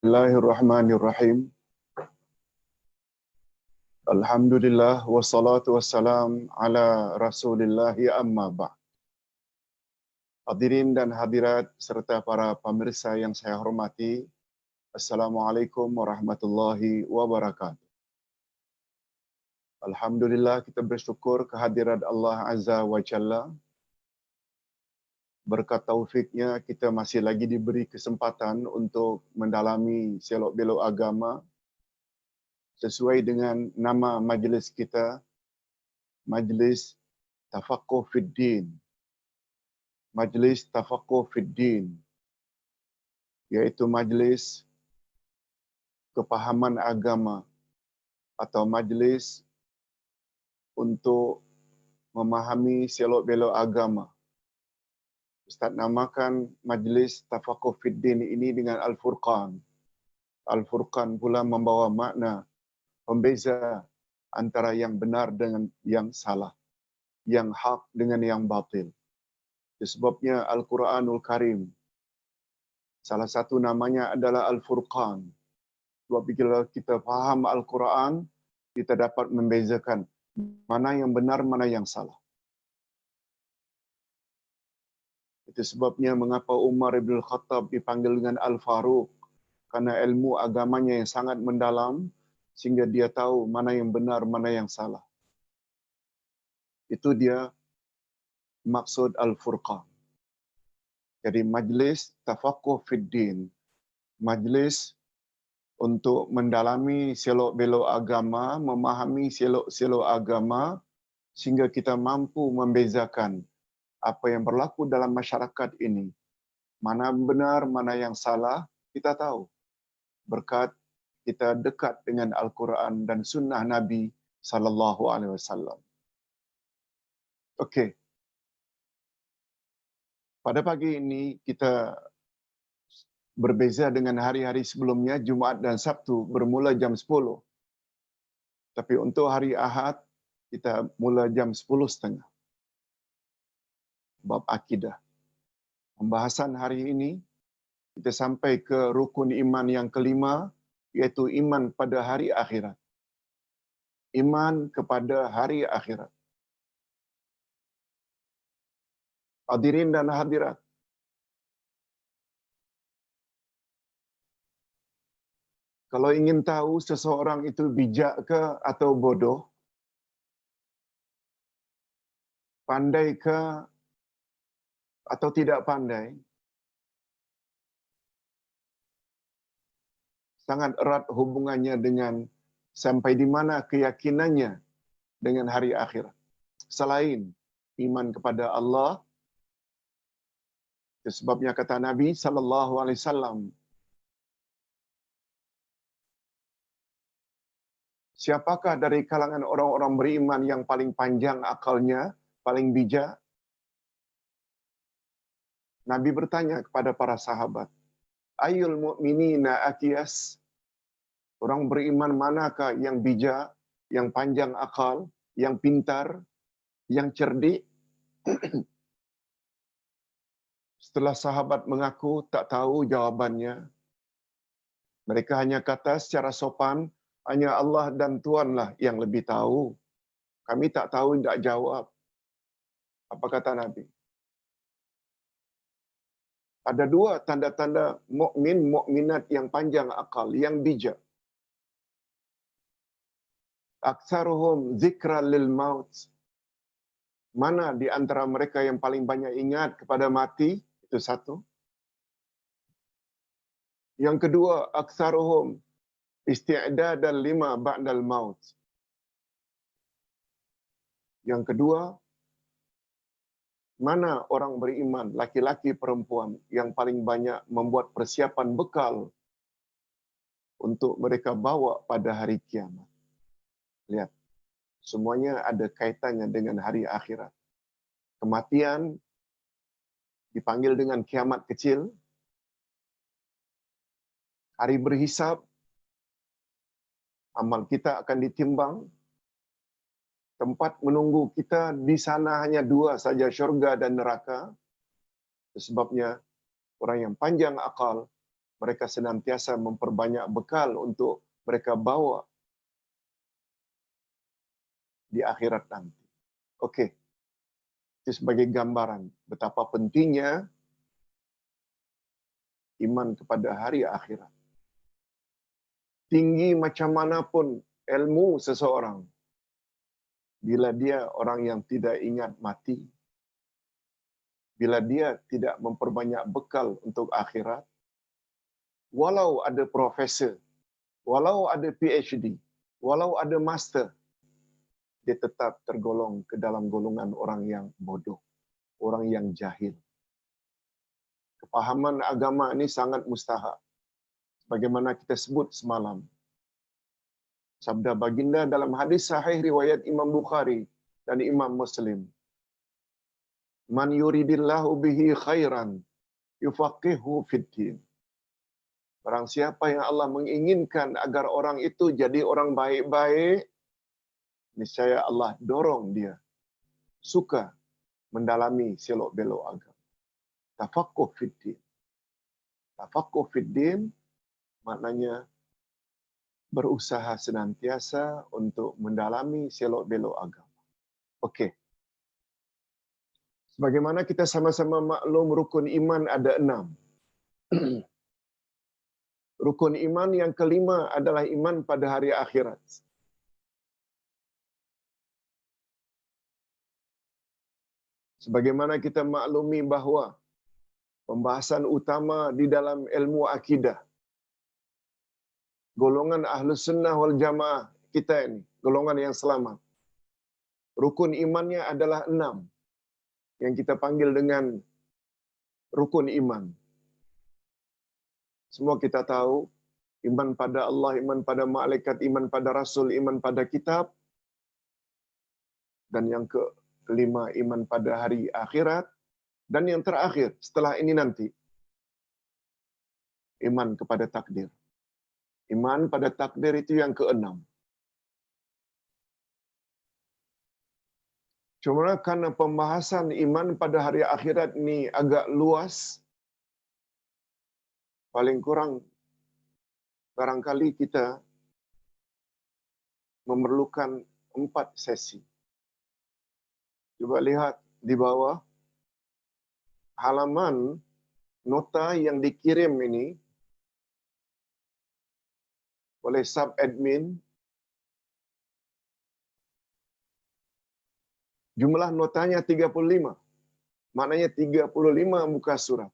Bismillahirrahmanirrahim. Alhamdulillah wassalatu wassalam ala Rasulillah amma ba'd. Hadirin dan hadirat serta para pemirsa yang saya hormati, Assalamualaikum warahmatullahi wabarakatuh. Alhamdulillah kita bersyukur kehadirat Allah Azza wa Jalla. Berkat taufiknya kita masih lagi diberi kesempatan untuk mendalami selok-belok agama sesuai dengan nama majlis kita, Majlis Tafaqquh Fid Din. Majlis Tafaqquh Fid Din, iaitu majlis kepahaman agama atau majlis untuk memahami selok-belok agama. Ustaz namakan Majlis Tafaqquh Fid Din ini dengan Al-Furqan. Al-Furqan pula membawa makna pembeza antara yang benar dengan yang salah, yang hak dengan yang batil. Sebabnya Al-Quranul Karim, salah satu namanya adalah Al-Furqan. Sebab bila kita faham Al-Quran, kita dapat membezakan mana yang benar, mana yang salah. Itu sebabnya mengapa Umar Ibn Khattab dipanggil dengan Al-Faruq, karena ilmu agamanya yang sangat mendalam, sehingga dia tahu mana yang benar, mana yang salah. Itu dia maksud Al-Furqan. Jadi majlis Tafaqquh Fid Din, majlis untuk mendalami selok-belok agama, memahami selok-selok agama, sehingga kita mampu membezakan apa yang berlaku dalam masyarakat ini. Mana benar, mana yang salah, kita tahu. Berkat kita dekat dengan Al-Quran dan Sunnah Nabi sallallahu alaihi wasallam. Okey. Pada pagi ini kita berbeza dengan hari-hari sebelumnya, Jumaat dan Sabtu bermula jam 10. Tapi untuk hari Ahad kita mula jam 10.30. Bab akidah. Pembahasan hari ini kita sampai ke rukun iman yang kelima, iaitu iman pada hari akhirat. Iman kepada hari akhirat. Hadirin dan hadirat, kalau ingin tahu seseorang itu bijak ke atau bodoh, pandai ke atau tidak pandai, sangat erat hubungannya dengan sampai di mana keyakinannya dengan hari akhirat. Selain iman kepada Allah, sebabnya kata Nabi sallallahu alaihi wasallam, siapakah dari kalangan orang-orang beriman yang paling panjang akalnya, paling bijak? Nabi bertanya kepada para sahabat, Ayyul mu'minina akyas? Orang beriman manakah yang bijak, yang panjang akal, yang pintar, yang cerdik? Setelah sahabat mengaku tak tahu jawabannya, mereka hanya kata secara sopan, hanya Allah dan Tuanlah yang lebih tahu. Kami tak tahu, tidak jawab. Apa kata Nabi? Ada dua tanda-tanda mukmin, mukminat yang panjang akal, yang bijak. Aktsaruhum zikran lil maut. Mana di antara mereka yang paling banyak ingat kepada mati? Itu satu. Yang kedua, aktsaruhum isti'dadan lima ba'dal maut. Yang kedua, mana orang beriman, laki-laki perempuan yang paling banyak membuat persiapan bekal untuk mereka bawa pada hari kiamat. Lihat, semuanya ada kaitannya dengan hari akhirat. Kematian dipanggil dengan kiamat kecil. Hari berhisab, amal kita akan ditimbang. Tempat menunggu kita di sana hanya dua saja, syurga dan neraka. Sebabnya orang yang panjang akal, mereka senantiasa memperbanyak bekal untuk mereka bawa di akhirat nanti. Okey. Itu sebagai gambaran betapa pentingnya iman kepada hari akhirat. Tinggi macam manapun ilmu seseorang, bila dia orang yang tidak ingat mati, bila dia tidak memperbanyak bekal untuk akhirat, walau ada profesor, walau ada PhD, walau ada master, dia tetap tergolong ke dalam golongan orang yang bodoh, orang yang jahil. Kepahaman agama ini sangat mustahak. Bagaimana kita sebut semalam. Sabda baginda dalam hadis sahih riwayat Imam Bukhari dan Imam Muslim. Man yuridillahu bihi khairan yufaqihu fiddin. Barang siapa yang Allah menginginkan agar orang itu jadi orang baik-baik, niscaya Allah dorong dia suka mendalami selok-belok agama. Tafaqquh fiddin. Tafaqquh fiddin maknanya berusaha senantiasa untuk mendalami selok-belok agama. Okey. Sebagaimana kita sama-sama maklum, rukun iman ada 6. Rukun iman yang kelima adalah iman pada hari akhirat. Sebagaimana kita maklumi bahawa pembahasan utama di dalam ilmu akidah, golongan Ahlus Sunnah wal Jamaah kita ini, golongan yang selamat, rukun imannya adalah 6, yang kita panggil dengan rukun iman. Semua kita tahu, iman pada Allah, iman pada malaikat, iman pada Rasul, iman pada kitab, dan yang kelima, iman pada hari akhirat, dan yang terakhir setelah ini nanti, iman kepada takdir. Iman pada takdir itu yang ke-6. Cuma karena pembahasan iman pada hari akhirat ini agak luas, paling kurang barangkali kita memerlukan 4 sesi. Coba lihat di bawah halaman nota yang dikirim ini oleh sub-admin. Jumlah notanya 35. Maknanya 35 muka surat.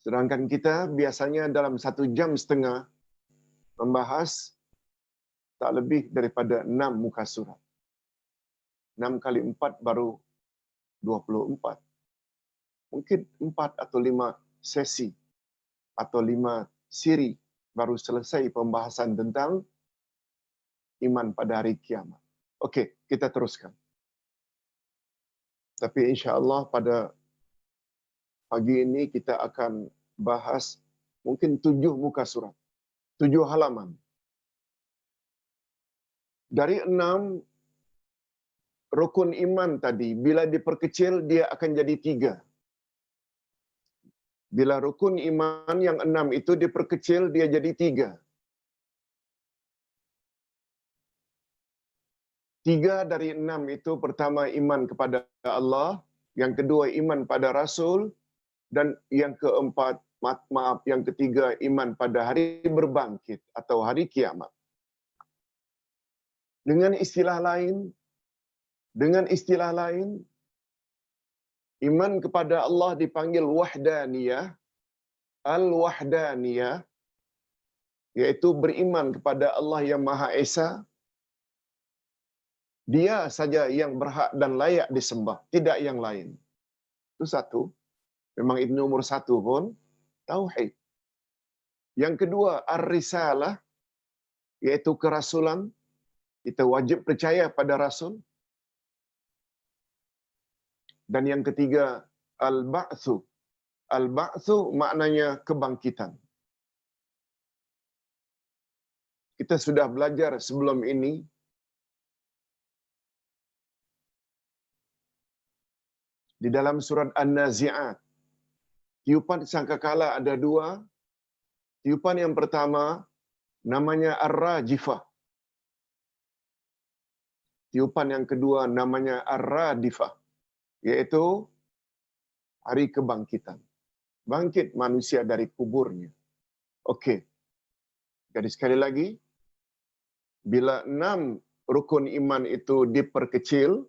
Sedangkan kita biasanya dalam 1 jam setengah membahas tak lebih daripada 6 muka surat. 6 kali 4 baru 24. Mungkin 4 atau 5 sesi atau 5 siri baru selesai pembahasan tentang iman pada hari kiamat. Okey, kita teruskan. Tapi insya-Allah pada pagi ini kita akan bahas mungkin 7 muka surat, 7 halaman. Dari 6 rukun iman tadi, bila diperkecil dia akan jadi 3. Bila rukun iman yang 6 itu diperkecil, dia jadi 3. 3 dari 6 itu, pertama iman kepada Allah, yang kedua iman pada Rasul, dan yang keempat, yang ketiga iman pada hari berbangkit atau hari kiamat. Dengan istilah lain, iman kepada Allah dipanggil wahdaniyah, al-wahdaniyah, iaitu beriman kepada Allah yang Maha Esa. Dia saja yang berhak dan layak disembah, tidak yang lain. Itu satu. Memang itu nomor 1 pun, tauhid. Yang kedua, ar-risalah, iaitu kerasulan. Kita wajib percaya pada Rasul. Dan yang ketiga, al-ba'tsu. Al-ba'tsu maknanya kebangkitan. Kita sudah belajar sebelum ini di dalam surat An-Nazi'at. Tiupan sangkakala ada 2, Tiupan yang pertama namanya Ar-Rajifah. Tiupan yang kedua namanya Ar-Radifah, yaitu hari kebangkitan. Bangkit manusia dari kuburnya. Okey. Jadi sekali lagi, bila 6 rukun iman itu diperkecil,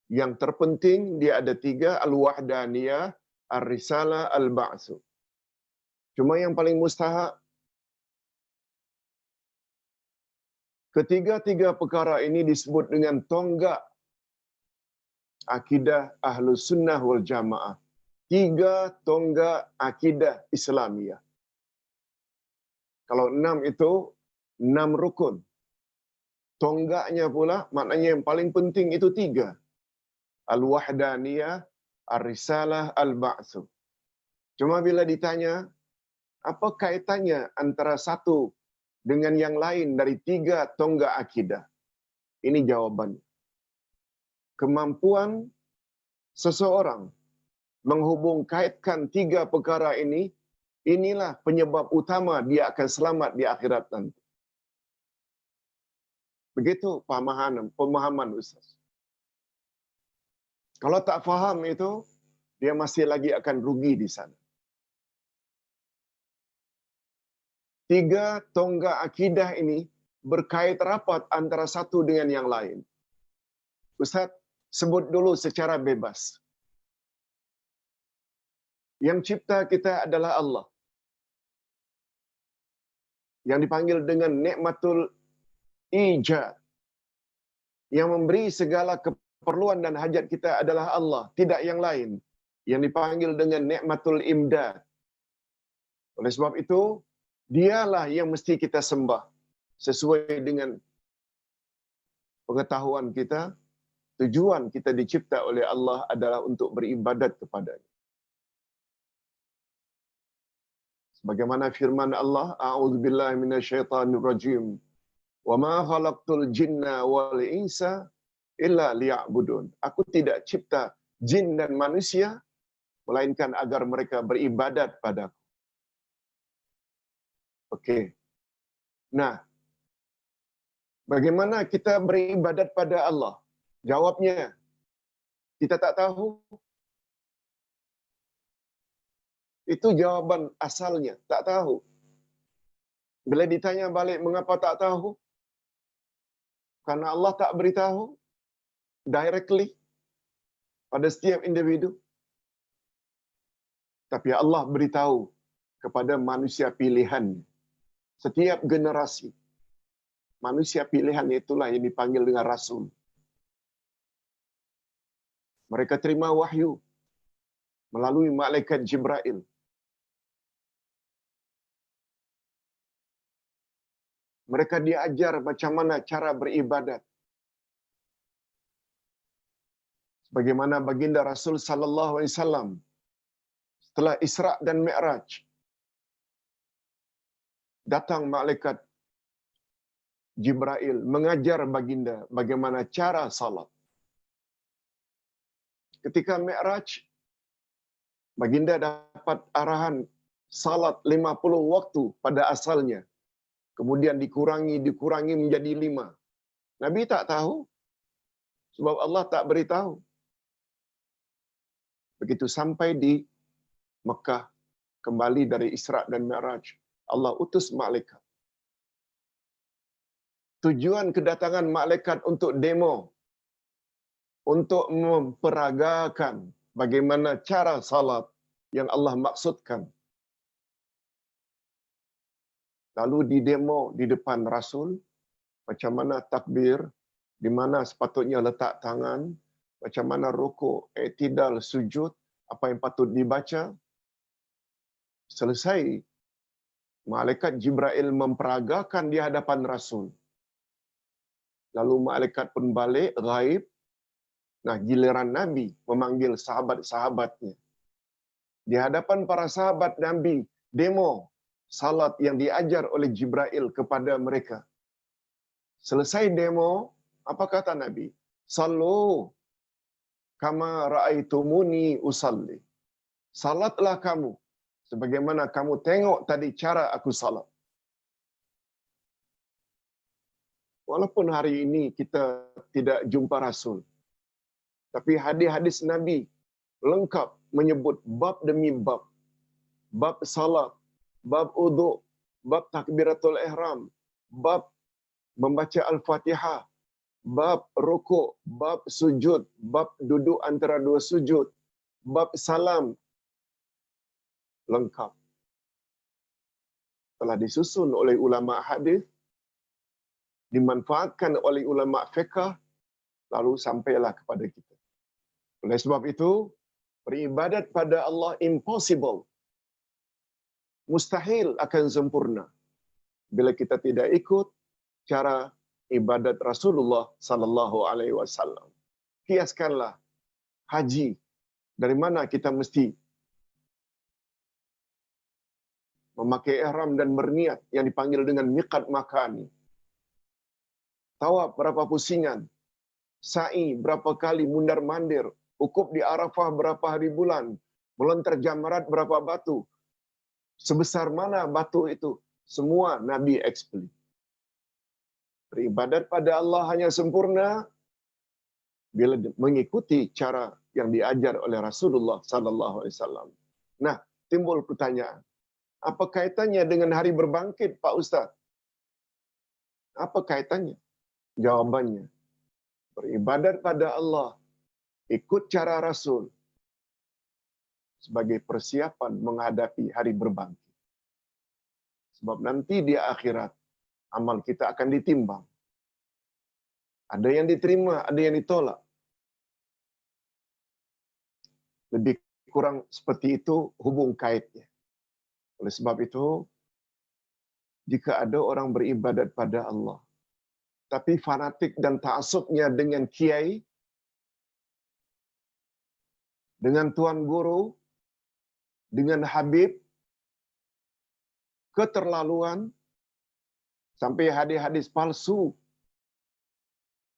yang terpenting dia ada 3, Al-Wahdaniyah, Ar-Risalah, Al-Ba'su. Cuma yang paling mustahak, ketiga-tiga perkara ini disebut dengan tonggak akidah Ahlus Sunnah wal Jamaah. 3 tonggak akidah Islamiyah. Kalau 6 itu 6 rukun. Tonggaknya pula maknanya yang paling penting itu 3. Al-Wahdaniyah, Ar-Risalah, Al-Ba'su. Cuma bila ditanya, apa kaitannya antara satu dengan yang lain dari 3 tonggak akidah? Ini jawabannya. Kemampuan seseorang menghubung kaitkan 3 perkara ini, inilah penyebab utama dia akan selamat di akhirat nanti. Begitu pemahaman Ustaz. Kalau tak faham itu, dia masih lagi akan rugi di sana. 3 tonggak akidah ini berkait rapat antara satu dengan yang lain. Ustaz, sebut dulu secara bebas. Yang cipta kita adalah Allah. Yang dipanggil dengan nikmatul ijad. Yang memberi segala keperluan dan hajat kita adalah Allah, tidak yang lain. Yang dipanggil dengan nikmatul imdad. Oleh sebab itu, dialah yang mesti kita sembah. Sesuai dengan pengetahuan kita, tujuan kita dicipta oleh Allah adalah untuk beribadat kepada-Nya. Sebagaimana firman Allah, A'udzubillahi minasyaitonirrajim. Wa ma khalaqtul jinna wal insa illa liya'budun. Aku tidak cipta jin dan manusia melainkan agar mereka beribadat padaku. Okey. Nah, bagaimana kita beribadat pada Allah? Jawabnya, kita tak tahu. Itu jawaban asalnya, tak tahu. Bila ditanya balik mengapa tak tahu? Karena Allah tak beritahu directly pada setiap individu. Tapi Allah beritahu kepada manusia pilihannya. Setiap generasi. Manusia pilihan itulah yang dipanggil dengan Rasul. Mereka terima wahyu melalui malaikat Jibril. Mereka diajar macam mana cara beribadat. Bagaimana baginda Rasul sallallahu alaihi wasallam setelah Isra dan Mi'raj, datang malaikat Jibril mengajar baginda bagaimana cara salat. Ketika Mi'raj, baginda dapat arahan salat 50 waktu pada asalnya. Kemudian dikurangi menjadi 5. Nabi tak tahu sebab Allah tak beritahu. Begitu sampai di Mekah, kembali dari Isra dan Mi'raj, Allah utus malaikat. Tujuan kedatangan malaikat untuk demo, untuk memperagakan bagaimana cara salat yang Allah maksudkan. Lalu didemo di depan Rasul, macam mana takbir, di mana sepatutnya letak tangan, macam mana rukuk, i'tidal, sujud, apa yang patut dibaca. Selesai, malaikat Jibril memperagakan di hadapan Rasul. Lalu malaikat pun balik, ghaib. Nah, giliran Nabi memanggil sahabat-sahabatnya. Di hadapan para sahabat Nabi, demo salat yang diajar oleh Jibril kepada mereka. Selesai demo, apa kata Nabi? Sallu kama ra'aitumuni usalli. Salatlah kamu Sebagaimana kamu tengok tadi cara aku salat. Walaupun hari ini kita tidak jumpa Rasul, tapi hadis-hadis Nabi lengkap menyebut bab demi bab. Bab salat, bab uduk, bab takbiratul ihram, bab membaca Al-Fatihah, bab rukuk, bab sujud, bab duduk antara dua sujud, bab salam, lengkap. Telah disusun oleh ulama hadis, dimanfaatkan oleh ulama fiqh, lalu sampailah kepada kita. Oleh sebab itu, beribadat pada Allah impossible. Mustahil akan sempurna bila kita tidak ikut cara ibadat Rasulullah sallallahu alaihi wasallam. Kiaskanlah haji, dari mana kita mesti memakai ihram dan berniat yang dipanggil dengan miqat makani. Tawaf berapa pusingan, sa'i berapa kali mundar-mandir, ukuf di Arafah berapa hari bulan, melontar jamarat berapa batu, sebesar mana batu itu, semua Nabi explain. Beribadat pada Allah hanya sempurna bila mengikuti cara yang diajar oleh Rasulullah sallallahu alaihi wasallam. Nah, timbul pertanyaan, apa kaitannya dengan hari berbangkit, Pak Ustaz? Apa kaitannya? Jawabannya, beribadat pada Allah, ikut cara Rasul sebagai persiapan menghadapi hari berbangkit. Sebab nanti di akhirat, amal kita akan ditimbang. Ada yang diterima, ada yang ditolak. Lebih kurang seperti itu hubung kaitnya. Oleh sebab itu, jika ada orang beribadat pada Allah, tapi fanatik dan ta'assubnya dengan kiai, dengan tuan guru, dengan habib, keterlaluan, sampai hadis-hadis palsu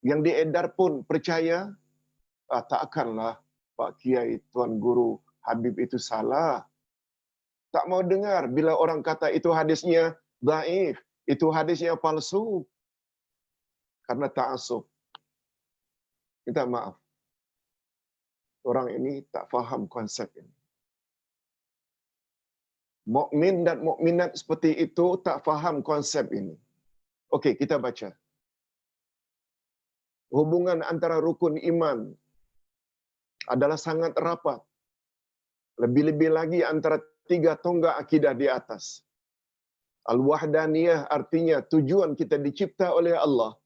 yang diedar pun percaya, tak akanlah Pak Kiai, Tuan Guru, Habib itu salah. Tak mau dengar bila orang kata itu hadisnya dhaif, itu hadisnya palsu. Karena ta'assub. Minta maaf. Orang ini tak faham konsep ini. Mukmin dan mukminat seperti itu tak faham konsep ini. Okey, kita baca. Hubungan antara rukun iman adalah sangat rapat. Lebih-lebih lagi antara tiga tonggak akidah di atas. Al-Wahdaniyah artinya tujuan kita dicipta oleh Allah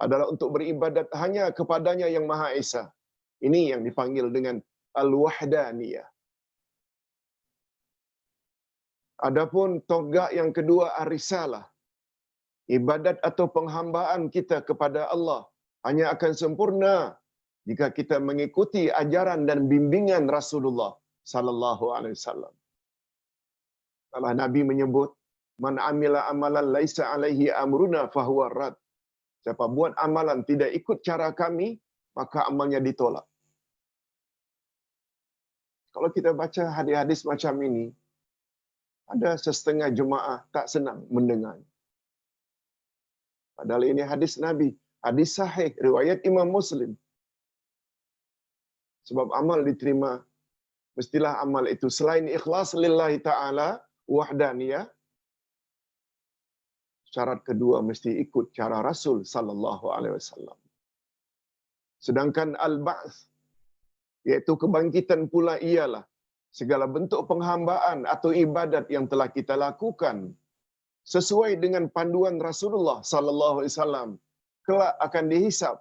adalah untuk beribadat hanya kepadanya yang Maha Esa. Ini yang dipanggil dengan Al-Wahdaniyah. Adapun tonggak yang kedua Ar-Risalah. Ibadat atau penghambaan kita kepada Allah hanya akan sempurna jika kita mengikuti ajaran dan bimbingan Rasulullah sallallahu alaihi wasallam. Allah Nabi menyebut, "Man amila amalan laisa alaihi amruna fahuwa rad." Siapa buat amalan tidak ikut cara kami, maka amalnya ditolak. Kalau kita baca hadis-hadis macam ini, ada setengah jemaah tak senang mendengar. Padahal ini hadis Nabi, hadis sahih, riwayat Imam Muslim. Sebab amal diterima, mestilah amal itu selain ikhlas lillahi ta'ala, wahdaniyah, syarat kedua mesti ikut cara Rasul sallallahu alaihi wasallam. Sedangkan al-ba'ts, iaitu kebangkitan pula ialah segala bentuk penghambaan atau ibadat yang telah kita lakukan sesuai dengan panduan Rasulullah sallallahu alaihi wasallam kelak akan dihisap,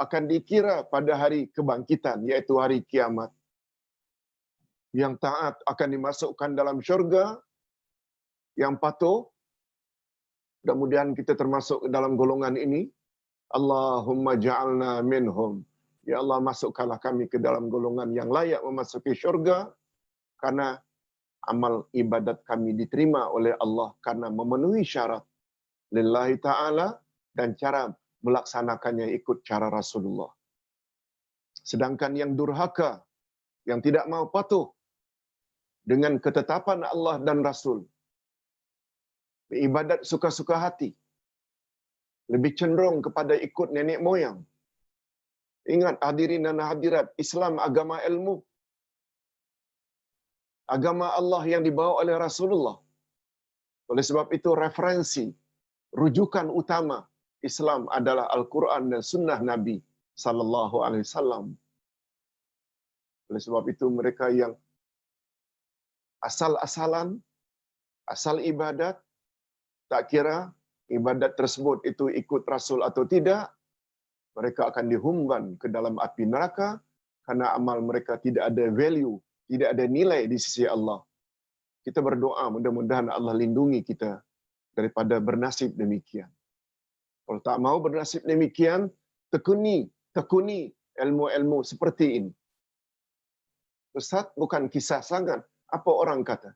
akan dikira pada hari kebangkitan, iaitu hari kiamat. Yang taat akan dimasukkan dalam syurga, yang patuh, mudah-mudahan kita termasuk dalam golongan ini. Allahumma ja'alna minhum. Ya Allah, masukkanlah kami ke dalam golongan yang layak memasuki syurga, karena amal ibadat kami diterima oleh Allah karena memenuhi syarat lillahi ta'ala dan cara melaksanakannya ikut cara Rasulullah. Sedangkan yang durhaka, yang tidak mau patuh, dengan ketetapan Allah dan Rasul. Beribadat suka-suka hati. Lebih cenderung kepada ikut nenek moyang. Ingat hadirin dan hadirat, Islam agama ilmu. Agama Allah yang dibawa oleh Rasulullah. Oleh sebab itu referensi, rujukan utama Islam adalah Al-Quran dan Sunnah Nabi sallallahu alaihi wasallam. Oleh sebab itu mereka yang asal-asalan, asal ibadat, tak kira ibadat tersebut itu ikut Rasul atau tidak, mereka akan dihumban ke dalam api neraka karena amal mereka tidak ada value, tidak ada nilai di sisi Allah. Kita berdoa mudah-mudahan Allah lindungi kita daripada bernasib demikian. Kalau tak mau bernasib demikian, tekuni ilmu-ilmu seperti ini. Ustaz, bukan kisah sangat. Apa orang kata?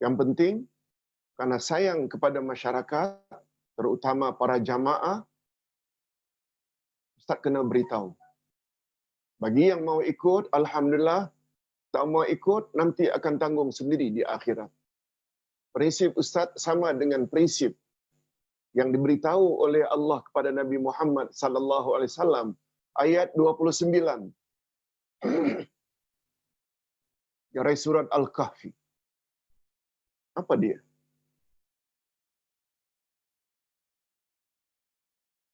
Yang penting, karena sayang kepada masyarakat, terutama para jamaah, Ustaz kena beritahu. Bagi yang mau ikut, Alhamdulillah. Tak mau ikut, nanti akan tanggung sendiri di akhirat. Prinsip Ustaz sama dengan prinsip yang diberitahu oleh Allah kepada Nabi Muhammad sallallahu alaihi wasallam, ayat 29. Dari surat Al-Kahfi. Apa dia?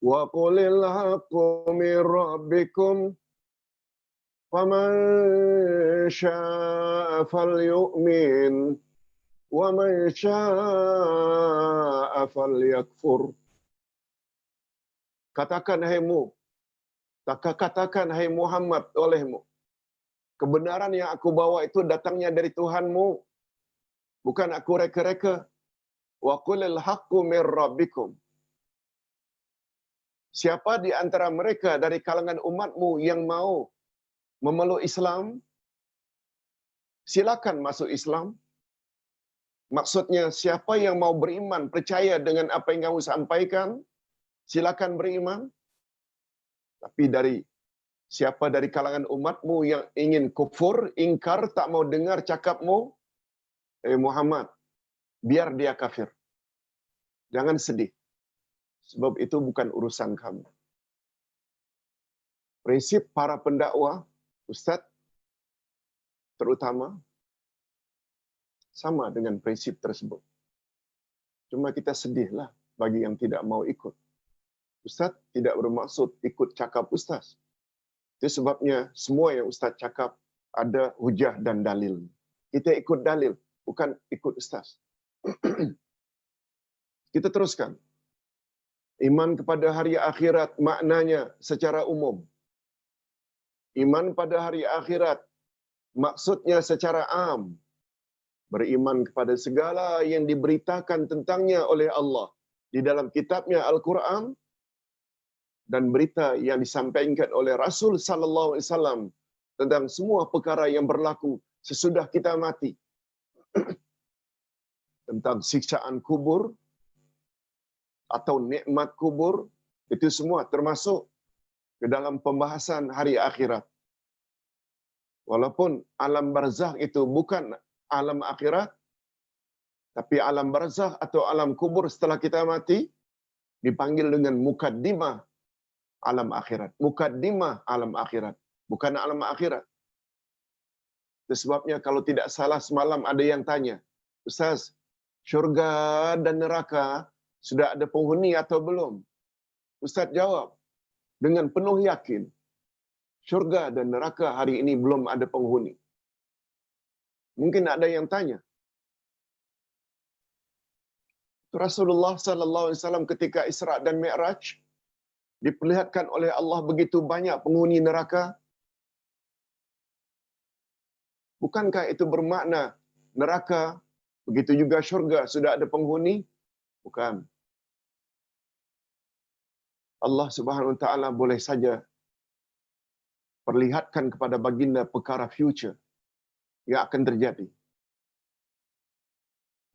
Wa qulil haqqu mir rabbikum faman syaa'a falyu'min wa man syaa'a falyakfur. Katakan hai Muhammad olehmu, kebenaran yang aku bawa itu datangnya dari Tuhanmu, bukan aku reka-reka. Wa qulil haqqu mir rabbikum. Siapa di antara mereka dari kalangan umatmu yang mau memeluk Islam, silakan masuk Islam. Maksudnya siapa yang mau beriman, percaya dengan apa yang kamu sampaikan, silakan beriman. Tapi siapa dari kalangan umatmu yang ingin kufur, ingkar, tak mau dengar cakapmu, Muhammad, biar dia kafir. Jangan sedih. Sebab itu bukan urusan kamu. Prinsip para pendakwah, ustaz, terutama, sama dengan prinsip tersebut. Cuma kita sedihlah bagi yang tidak mau ikut. Ustaz tidak bermaksud ikut cakap ustaz. Itu sebabnya semua yang ustaz cakap ada hujah dan dalil. Kita ikut dalil, bukan ikut ustaz. Kita teruskan. Iman kepada hari akhirat maknanya secara umum. Iman pada hari akhirat maksudnya secara am. Beriman kepada segala yang diberitakan tentangnya oleh Allah di dalam kitabnya Al-Quran dan berita yang disampaikan oleh Rasul sallallahu alaihi wasallam tentang semua perkara yang berlaku sesudah kita mati. Tentang siksaan kubur atau nikmat kubur, itu semua termasuk ke dalam pembahasan hari akhirat. Walaupun alam barzakh itu bukan alam akhirat, tapi alam barzakh atau alam kubur setelah kita mati dipanggil dengan mukaddimah alam akhirat. Mukaddimah alam akhirat, bukan alam akhirat. Itu sebabnya kalau tidak salah semalam ada yang tanya, Ustaz, syurga dan neraka sudah ada penghuni atau belum? Ustaz jawab dengan penuh yakin, syurga dan neraka hari ini belum ada penghuni. Mungkin ada yang tanya, Rasulullah sallallahu alaihi wasallam ketika Isra dan Mi'raj diperlihatkan oleh Allah begitu banyak penghuni neraka. Bukankah itu bermakna neraka begitu juga syurga sudah ada penghuni? Bukan. Allah Subhanahu wa taala boleh saja perlihatkan kepada baginda perkara future yang akan terjadi.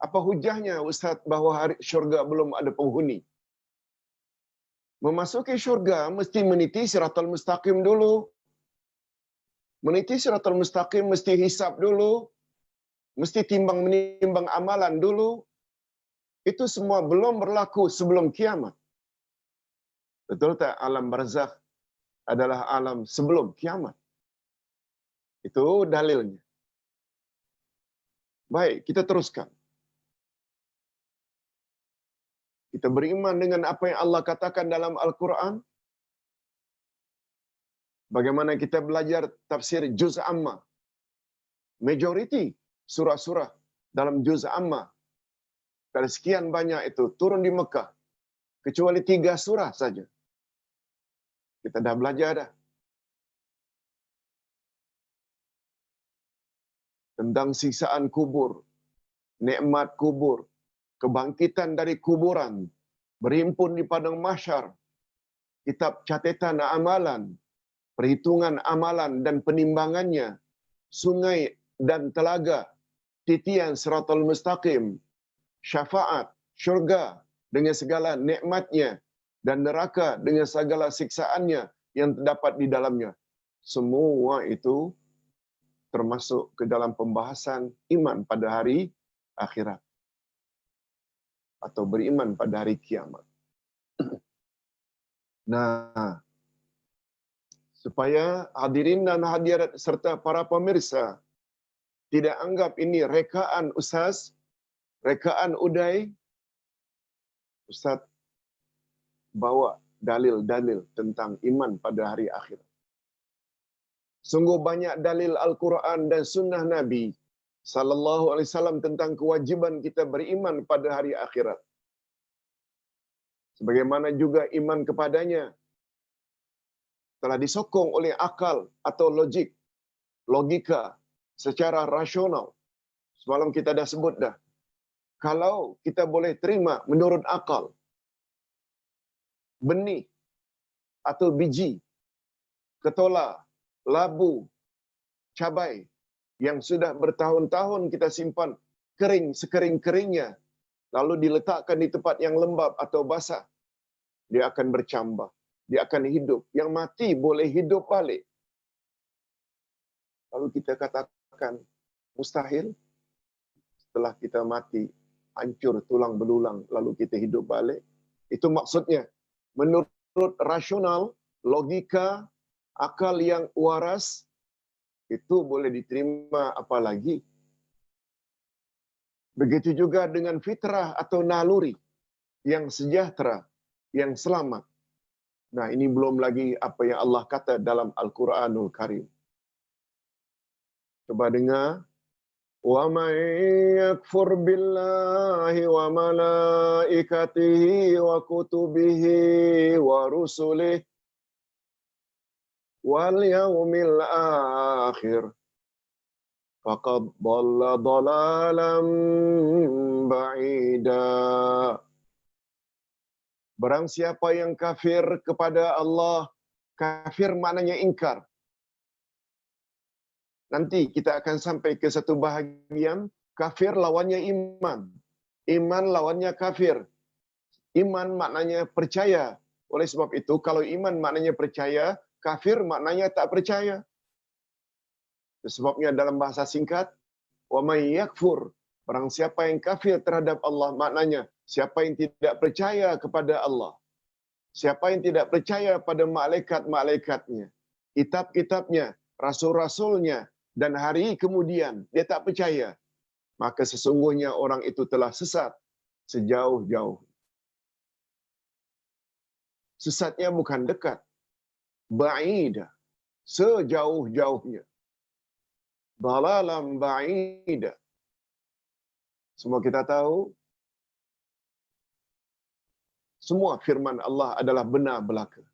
Apa hujahnya Ustaz bahawa hari syurga belum ada penghuni? Memasuki syurga mesti meniti siratal mustaqim dulu. Meniti siratal mustaqim mesti hisab dulu, mesti timbang-menimbang amalan dulu. Itu semua belum berlaku sebelum kiamat. Betul tak? Alam barzakh adalah alam sebelum kiamat. Itu dalilnya. Baik, kita teruskan. Kita beriman dengan apa yang Allah katakan dalam Al-Quran. Bagaimana kita belajar tafsir Juz Amma. Majoriti surah-surah dalam Juz Amma. Dari sekian banyak itu turun di Mekah. Kecuali 3 surah saja. Kita dah belajar dah. Tentang siksaan kubur, nikmat kubur, kebangkitan dari kuburan, berhimpun di padang mahsyar, kitab catatan amalan, perhitungan amalan dan penimbangannya, sungai dan telaga, titian siratal mustaqim, syafaat, syurga dengan segala nikmatnya, dan neraka dengan segala siksaannya yang terdapat di dalamnya. Semua itu termasuk ke dalam pembahasan iman pada hari akhirat atau beriman pada hari kiamat. Nah, supaya hadirin dan hadirat serta para pemirsa tidak anggap ini rekaan ustaz, rekaan uday, ustaz bawa dalil-dalil tentang iman pada hari akhirat. Sungguh banyak dalil Al-Quran dan sunnah Nabi sallallahu alaihi wasallam tentang kewajiban kita beriman pada hari akhirat. Sebagaimana juga iman kepadanya telah disokong oleh akal atau logika secara rasional. Semalam kita dah sebut dah. Kalau kita boleh terima menurut akal, benih atau biji, ketola, labu, cabai yang sudah bertahun-tahun kita simpan kering sekering-keringnya, lalu diletakkan di tempat yang lembab atau basah, dia akan bercambah, dia akan hidup. Yang mati boleh hidup balik. Lalu kita katakan mustahil setelah kita mati hancur tulang belulang lalu kita hidup balik. Itu maksudnya menurut rasional, logika, akal yang waras itu boleh diterima, apalagi begitu juga dengan fitrah atau naluri yang sejahtera, yang selamat. Nah, ini belum lagi apa yang Allah kata dalam Al-Quranul Karim. Coba dengar. Wa may yakfur billahi wa malaikatihi wa kutubihi wa rusulihi wal yaumil akhir faqad dhalla dhalalan ba'ida. Barang siapa yang kafir kepada Allah, kafir maknanya ingkar. Nanti kita akan sampai ke satu bahagian, kafir lawannya iman. Iman lawannya kafir. Iman maknanya percaya. Oleh sebab itu, kalau iman maknanya percaya, kafir maknanya tak percaya. Sebabnya dalam bahasa singkat, wa may yakfur, barang siapa yang kafir terhadap Allah, maknanya siapa yang tidak percaya kepada Allah, siapa yang tidak percaya pada malaikat-malaikatnya, kitab-kitabnya, rasul-rasulnya, dan hari kemudian dia tak percaya, maka sesungguhnya orang itu telah sesat sejauh-jauh. Sesatnya bukan dekat, ba'ida, sejauh-jauhnya. Dalalan ba'ida. Semua kita tahu, semua firman Allah adalah benar belaka.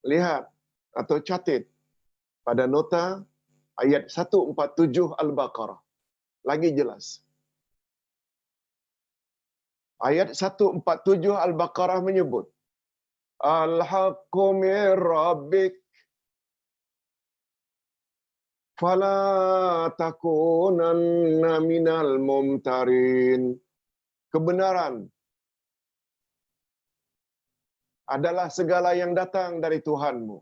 Lihat atau catat pada nota ayat 147 Al-Baqarah. Lagi jelas. Ayat 147 Al-Baqarah menyebut, Al-haqqu min rabbik fala takunanna minal mumtarin. Kebenaran adalah segala yang datang dari Tuhanmu.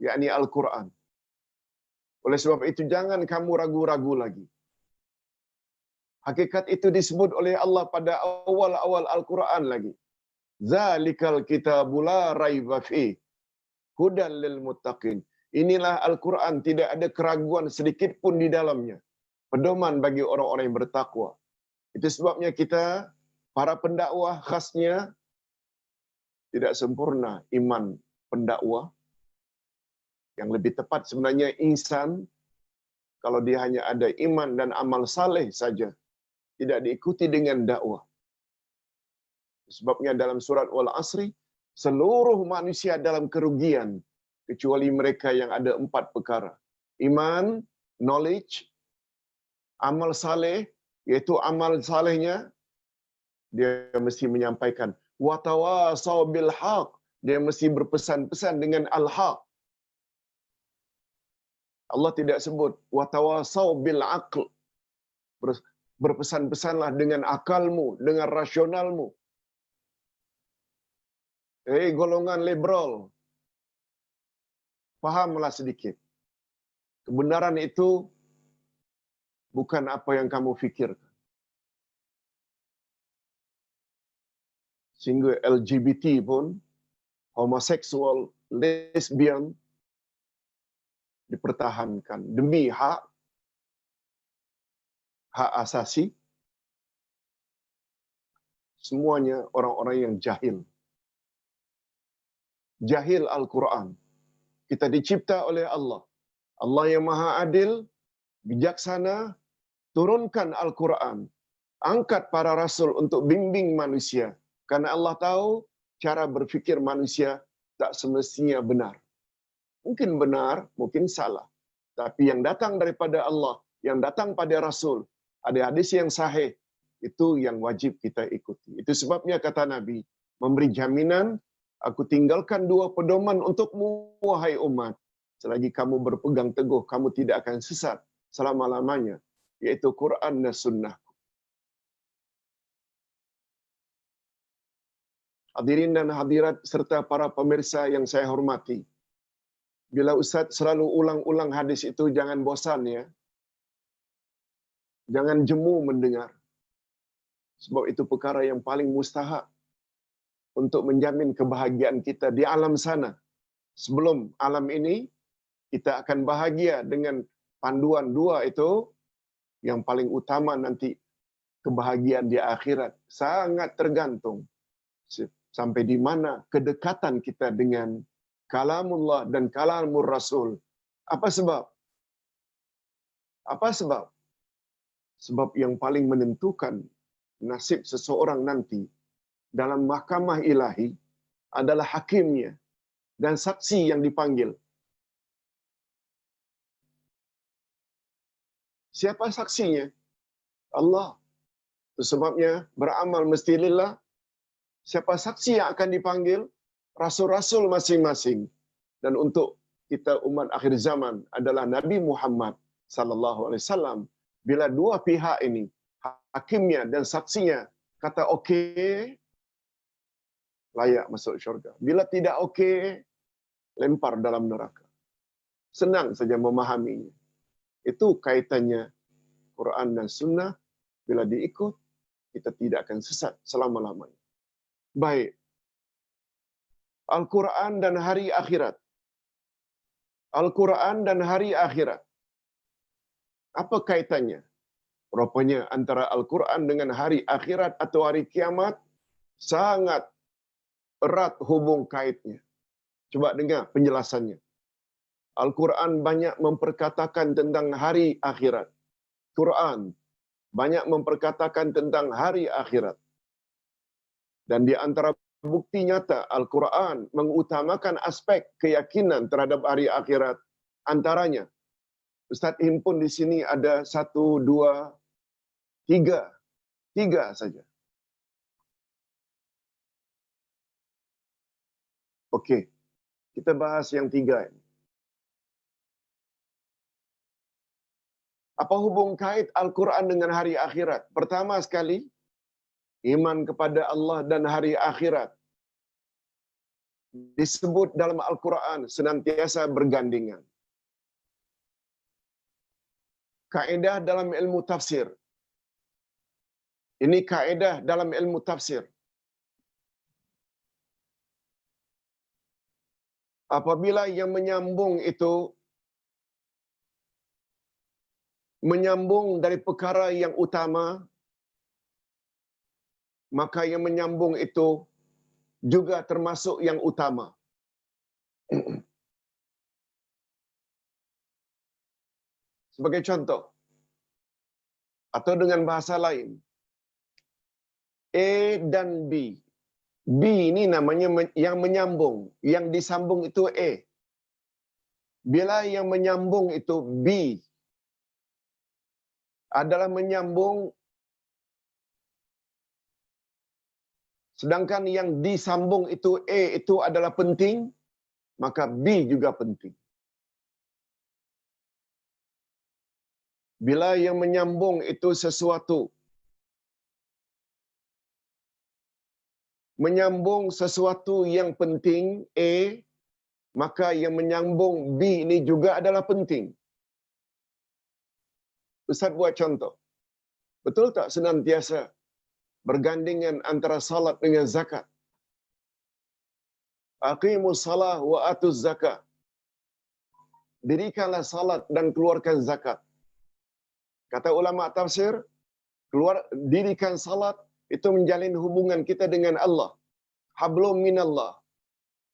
yakni Al-Quran. Oleh sebab itu jangan kamu ragu-ragu lagi. Hakikat itu disebut oleh Allah pada awal-awal Al-Quran lagi. Zalikal kitabu la raiba fih hudan lil muttaqin. Inilah Al-Quran, tidak ada keraguan sedikit pun di dalamnya. Pedoman bagi orang-orang yang bertakwa. Itu sebabnya kita, para pendakwah khasnya, tidak sempurna iman pendakwah. Yang lebih tepat sebenarnya insan, kalau dia hanya ada iman dan amal saleh saja, tidak diikuti dengan dakwah. Sebabnya dalam surat Wal-Asri, seluruh manusia dalam kerugian, kecuali mereka yang ada 4 perkara. Iman, knowledge, amal saleh, iaitu amal salehnya, dia mesti menyampaikan, watawasau bil haq, dia mesti berpesan-pesan dengan al-haq. Allah tidak sebut, watawasau bil aql, berpesan-pesanlah dengan akalmu, dengan rasionalmu. Golongan liberal, fahamlah sedikit. Kebenaran itu bukan apa yang kamu fikirkan. Sehingga LGBT pun, homoseksual, lesbian, dipertahankan demi hak asasi. Semuanya orang-orang yang jahil. Jahil Al-Quran. Kita dicipta oleh Allah. Allah yang Maha Adil, bijaksana, turunkan Al-Quran. Angkat para rasul untuk bimbing manusia. Karena Allah tahu cara berfikir manusia tak semestinya benar. Mungkin benar, mungkin salah. Tapi yang datang daripada Allah, yang datang pada Rasul, ada hadis yang sahih, itu yang wajib kita ikuti. Itu sebabnya kata Nabi, memberi jaminan, aku tinggalkan 2 pedoman untukmu, wahai umat. Selagi kamu berpegang teguh, kamu tidak akan sesat selama-lamanya, yaitu Quran dan Sunnah. Hadirin dan hadirat serta para pemirsa yang saya hormati, bila Ustaz selalu ulang-ulang hadis itu, jangan bosan ya. Jangan jemu mendengar. Sebab itu perkara yang paling mustahak untuk menjamin kebahagiaan kita di alam sana. Sebelum alam ini, kita akan bahagia dengan panduan 2 itu. Yang paling utama nanti, kebahagiaan di akhirat. Sangat tergantung sampai di mana kedekatan kita dengan kalamullah dan kalamur Rasul. Apa sebab? Apa sebab? Sebab yang paling menentukan nasib seseorang nanti dalam mahkamah ilahi adalah hakimnya dan saksi yang dipanggil. Siapa saksinya? Allah. Itu sebabnya beramal mesti lillah. Siapa saksi yang akan dipanggil? Rasul-rasul masing-masing. Dan untuk kita umat akhir zaman adalah Nabi Muhammad sallallahu alaihi wasallam. Bila 2 pihak ini, hakimnya dan saksinya, kata okey, layak masuk syurga. Bila tidak okey, lempar dalam neraka. Senang saja memahaminya. Itu kaitannya Quran dan Sunnah. Bila diikut, kita tidak akan sesat selama-lamanya. Baik. Al-Quran dan hari akhirat. Al-Quran dan hari akhirat. Apa kaitannya? Rupanya antara Al-Quran dengan hari akhirat atau hari kiamat sangat erat hubung kaitnya. Coba dengar penjelasannya. Al-Quran banyak memperkatakan tentang hari akhirat. Quran banyak memperkatakan tentang hari akhirat. Dan di antara bukti nyata Al-Quran mengutamakan aspek keyakinan terhadap hari akhirat. Antaranya, Ustaz himpun di sini ada 1, 2, 3. 3 saja. Okey, kita bahas yang 3 ini. Apa hubung kait Al-Quran dengan hari akhirat? Pertama sekali, iman kepada Allah dan hari akhirat. disebut dalam Al-Quran senantiasa bergandengan. Kaedah dalam ilmu tafsir. Ini kaedah dalam ilmu tafsir. Apabila yang menyambung itu menyambung dari perkara yang utama, maka yang menyambung itu juga termasuk yang utama. Sebagai contoh, atau dengan bahasa lain, A dan B. B ini namanya yang menyambung, yang disambung itu A. Bila yang menyambung itu B adalah menyambung, sedangkan yang disambung itu A itu adalah penting, maka B juga penting. Bila yang menyambung itu sesuatu, menyambung sesuatu yang penting A, maka yang menyambung B ini juga adalah penting. Ustaz buat contoh. Betul tak senantiasa bergandengan antara salat dengan zakat? Aqimus salah wa atuz zakat. Dirikanlah salat dan keluarkan zakat. Kata ulama tafsir, dirikan salat itu menjalin hubungan kita dengan Allah. Hablum minallah.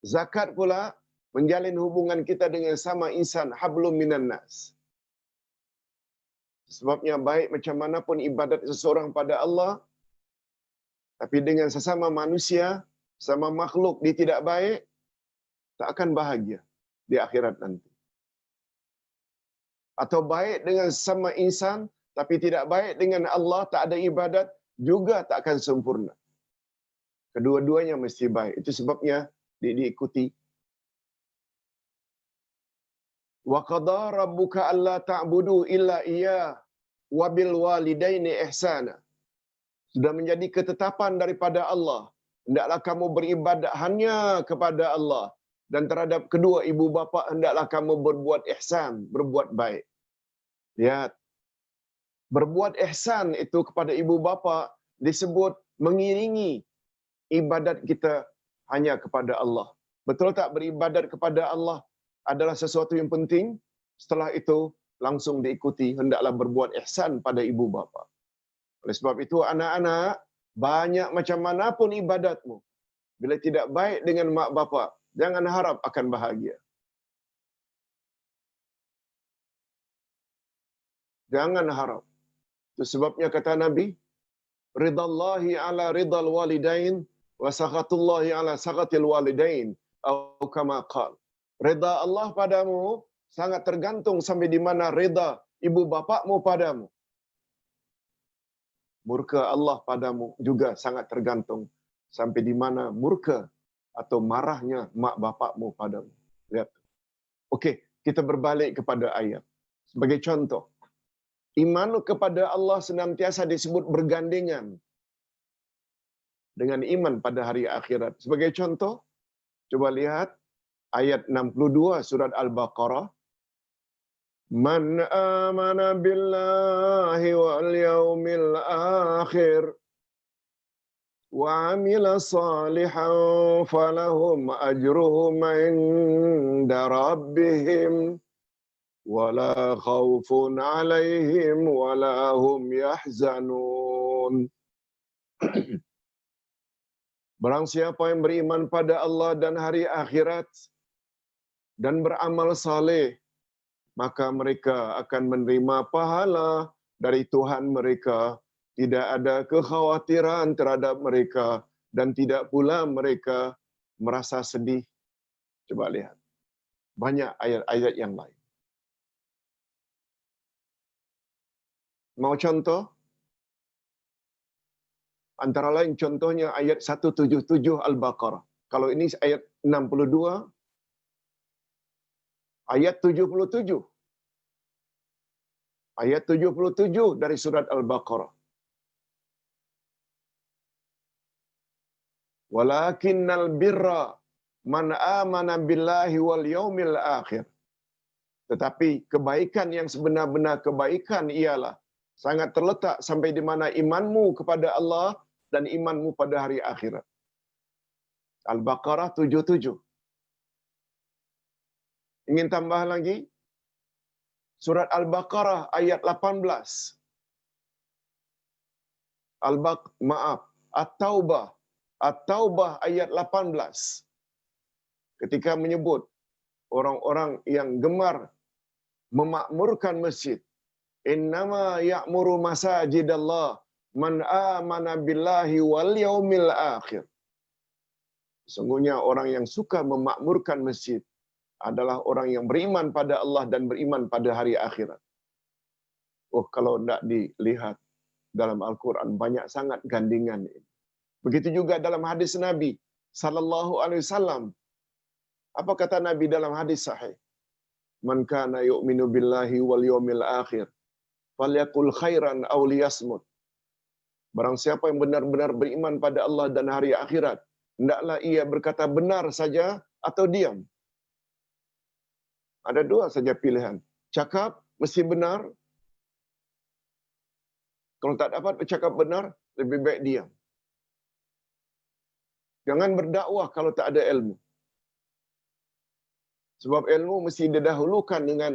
Zakat pula menjalin hubungan kita dengan sama insan, hablum minan nas. Sebabnya baik macam mana pun ibadat seseorang pada Allah, tapi dengan sesama manusia, sama makhluk dia tidak baik, tak akan bahagia di akhirat nanti. Atau baik dengan sesama insan, tapi tidak baik dengan Allah, tak ada ibadat, juga tak akan sempurna. Kedua-duanya mesti baik. Itu sebabnya diikuti. Wa qada rabbuka alla ta'budu illa iyyah wa bil walidaini ihsana. Sudah menjadi ketetapan daripada Allah, hendaklah kamu beribadat hanya kepada Allah, dan terhadap kedua ibu bapa hendaklah kamu berbuat ihsan, berbuat baik. Lihat, berbuat ihsan itu kepada ibu bapa disebut mengiringi ibadat kita hanya kepada Allah. Betul tak beribadat kepada Allah adalah sesuatu yang penting? Setelah itu langsung diikuti, hendaklah berbuat ihsan pada ibu bapa. Oleh sebab itu anak-anak, banyak macam mana pun ibadatmu, bila tidak baik dengan mak bapa, jangan harap akan bahagia. Jangan harap. Itu sebabnya kata Nabi, ridallahi ala ridal walidain wa sakhatullahi ala sakhatil walidain, atau kama qala. Rida Allah padamu sangat tergantung sampai di mana rida ibu bapakmu padamu. Murka Allah padamu juga sangat tergantung sampai di mana murka atau marahnya mak bapakmu padamu. Lihat. Okey, kita berbalik kepada ayat. Sebagai contoh, iman kepada Allah senantiasa disebut bergandengan dengan iman pada hari akhirat. Sebagai contoh, coba lihat ayat 62 surat Al-Baqarah. Man amana billahi wal yawmil akhir wa amila salihan falahum ajruhum inda rabbihim wala khawfun alaihim wala hum yahzanun. Barang siapa yang beriman pada Allah dan hari akhirat dan beramal saleh, maka mereka akan menerima pahala dari Tuhan mereka. Tidak ada kekhawatiran terhadap mereka dan tidak pula mereka merasa sedih. Coba lihat. Banyak ayat-ayat yang lain. Mau contoh? Antara lain contohnya ayat 177 Al-Baqarah. Kalau ini ayat 62, ayat 77. Ayat 77 dari surat Al-Baqarah. Walakinnal birra man amana billahi wal yaumil akhir. Tetapi kebaikan yang sebenar-benar kebaikan ialah sangat terletak sampai di mana imanmu kepada Allah dan imanmu pada hari akhirat. Al-Baqarah 77. Ingin tambah lagi? Surat Al-Baqarah ayat 18. At-Taubah. At-Taubah ayat 18. Ketika menyebut orang-orang yang gemar memakmurkan masjid. Innama ya'muru masajidallah man amana billahi wal yaumil akhir. Sesungguhnya orang yang suka memakmurkan masjid adalah orang yang beriman pada Allah dan beriman pada hari akhirat. Oh, kalau tidak dilihat dalam Al-Quran, banyak sangat gandingan ini. Begitu juga dalam hadis Nabi sallallahu alaihi wasallam. Apa kata Nabi dalam hadis sahih? Man kana yu'minu billahi wal yawmil akhir falyaqul khairan aw liyasmut. Barang siapa yang benar-benar beriman pada Allah dan hari akhirat, hendaklah ia berkata benar saja atau diam. Ada dua saja pilihan. Cakap mesti benar. Kalau tak dapat bercakap benar, lebih baik diam. Jangan berdakwah kalau tak ada ilmu. Sebab ilmu mesti didahulukan dengan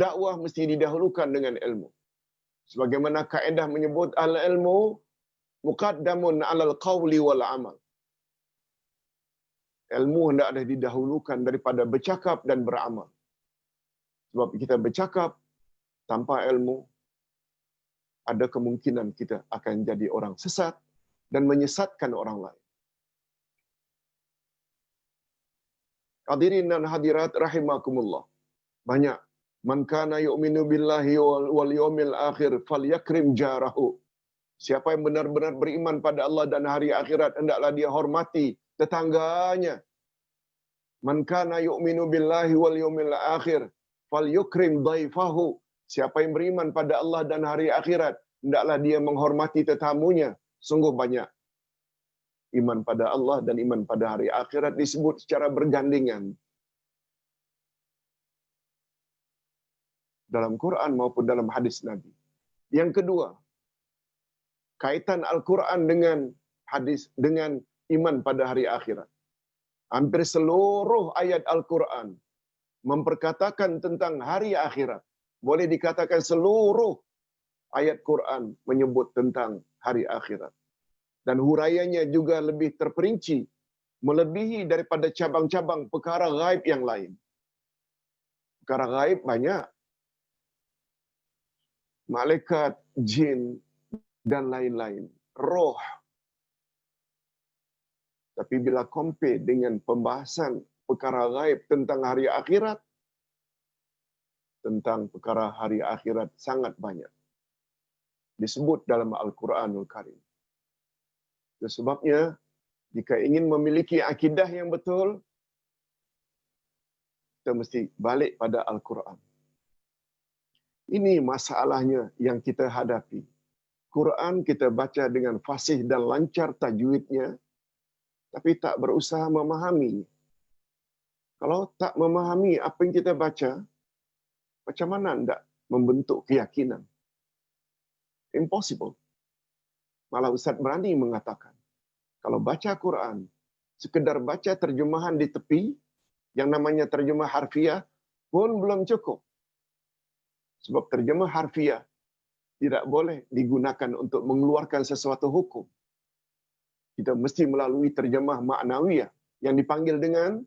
dakwah mesti didahulukan dengan ilmu. Sebagaimana kaedah menyebut al-ilmu muqaddamun 'alal qawli wal 'amal. Ilmu hendaklah didahulukan daripada bercakap dan beramal. Sebab kita bercakap tanpa ilmu, ada kemungkinan kita akan jadi orang sesat dan menyesatkan orang lain. Hadirin dan hadirat rahimakumullah. Banyak man kana yu'minu billahi wal yawmil akhir falyakrim jarahu. Siapa yang benar-benar beriman pada Allah dan hari akhirat, hendaklah dia hormati tetangganya. Man kana yu'minu billahi wal yawmil akhir falyukrim dhaifahu. Siapa yang beriman pada Allah dan hari akhirat, hendaklah dia menghormati tetamunya. Sungguh banyak iman pada Allah dan iman pada hari akhirat disebut secara bergandingan dalam Quran maupun dalam hadis Nabi. Yang kedua, kaitan Al-Quran dengan hadis, dengan iman pada hari akhirat. Hampir seluruh ayat Al-Quran memperkatakan tentang hari akhirat. Boleh dikatakan seluruh ayat Quran menyebut tentang hari akhirat. Dan huraiannya juga lebih terperinci, melebihi daripada cabang-cabang perkara gaib yang lain. Perkara gaib banyak. Malaikat, jin, dan lain-lain. Roh. Tapi bila compare dengan pembahasan perkara gaib tentang hari akhirat, tentang perkara hari akhirat sangat banyak disebut dalam Al-Quranul Karim. Itu sebabnya, jika ingin memiliki akidah yang betul, kita mesti balik pada Al-Quran. Ini masalahnya yang kita hadapi. Quran kita baca dengan fasih dan lancar tajwidnya, tapi tak berusaha memahami. Kalau tak memahami apa yang kita baca, macam mana hendak membentuk keyakinan? Impossible. Malah Ustaz berani mengatakan, kalau baca Quran, sekedar baca terjemahan di tepi, yang namanya terjemah harfiah, pun belum cukup. Sebab terjemah harfiah tidak boleh digunakan untuk mengeluarkan sesuatu hukum. Kita mesti melalui terjemah ma'nawiyah yang dipanggil dengan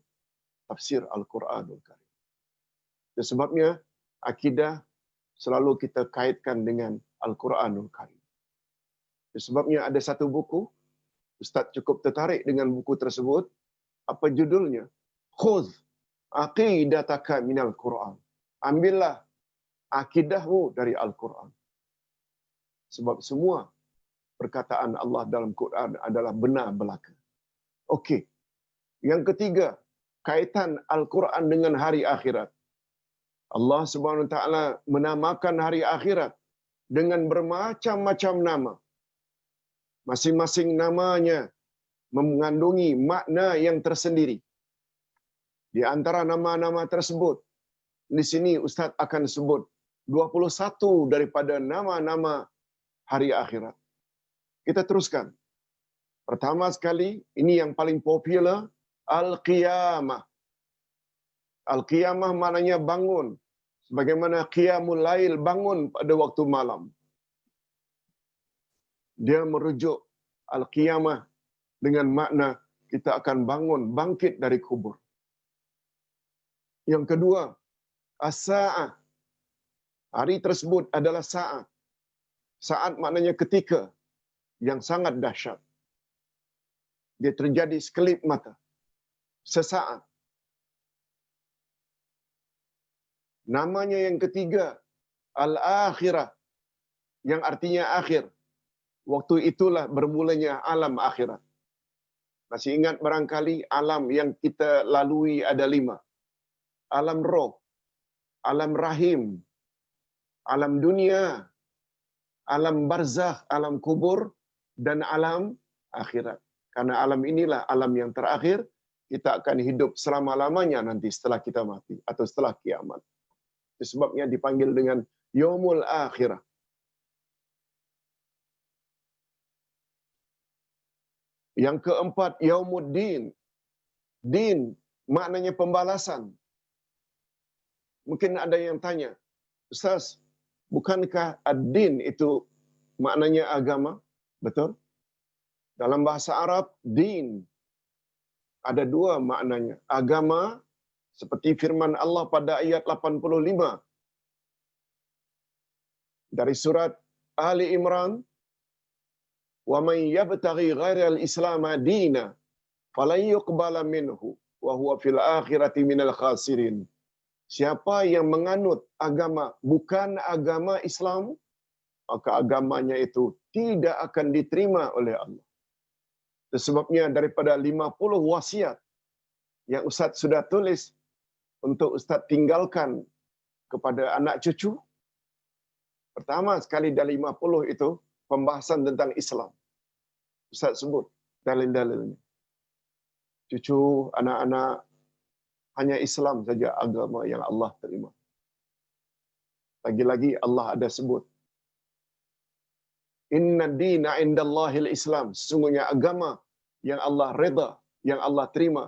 tafsir Al-Quranul Karim. Itu sebabnya akidah selalu kita kaitkan dengan Al-Quranul Karim. Itu sebabnya ada satu buku, Ustaz cukup tertarik dengan buku tersebut. Apa judulnya? Khudh aqidataka minal Quran. Ambillah akidahmu dari Al-Quran. Sebab semua perkataan Allah dalam Quran adalah benar belaka. Okey. Yang ketiga, kaitan Al-Quran dengan hari akhirat. Allah Subhanahu Wa Taala menamakan hari akhirat dengan bermacam-macam nama. Masing-masing namanya mengandungi makna yang tersendiri. Di antara nama-nama tersebut, di sini Ustaz akan sebut 21 daripada nama-nama hari akhirat. Kita teruskan. Pertama sekali, ini yang paling popular, Al-Qiyamah. Al-Qiyamah maknanya bangun. Sebagaimana Qiyamul Lail, bangun pada waktu malam. Dia merujuk Al-Qiyamah dengan makna kita akan bangun, bangkit dari kubur. Yang kedua, As-Sa'ah. Hari tersebut adalah saat. Saat maknanya ketika yang sangat dahsyat. Dia terjadi sekelip mata. Sesaat. Namanya yang ketiga, Al-Akhirah. Yang artinya akhir. Waktu itulah bermulanya alam akhirat. Masih ingat barangkali alam yang kita lalui ada 5. Alam roh, alam rahim, alam dunia, alam barzakh, alam kubur, dan alam akhirat. Karena alam inilah alam yang terakhir, kita akan hidup selama-lamanya nanti setelah kita mati atau setelah kiamat. Itu sebabnya dipanggil dengan Yaumul Akhirah. Yang keempat, Yaumuddin. Din maknanya pembalasan. Mungkin ada yang tanya, Ustaz, bukankah ad-din itu maknanya agama? Betul? Dalam bahasa Arab, din ada 2 maknanya. Agama, seperti firman Allah pada ayat 85 dari surat Ali Imran, wa man yabtaghi ghairal islam dina falan yuqbala minhu wa huwa fil akhirati minal khasirin. Siapa yang menganut agama bukan agama Islam, maka agamanya itu tidak akan diterima oleh Allah. Sebabnya daripada 50 wasiat yang Ustaz sudah tulis untuk Ustaz tinggalkan kepada anak cucu, pertama sekali dari 50 itu pembahasan tentang Islam. Ustaz sebut dalil-dalilnya. Cucu, anak-anak, hanya Islam saja agama yang Allah terima. Lagi-lagi Allah ada sebut, Inna dina indallahil Islam. Sesungguhnya agama yang Allah reda, yang Allah terima,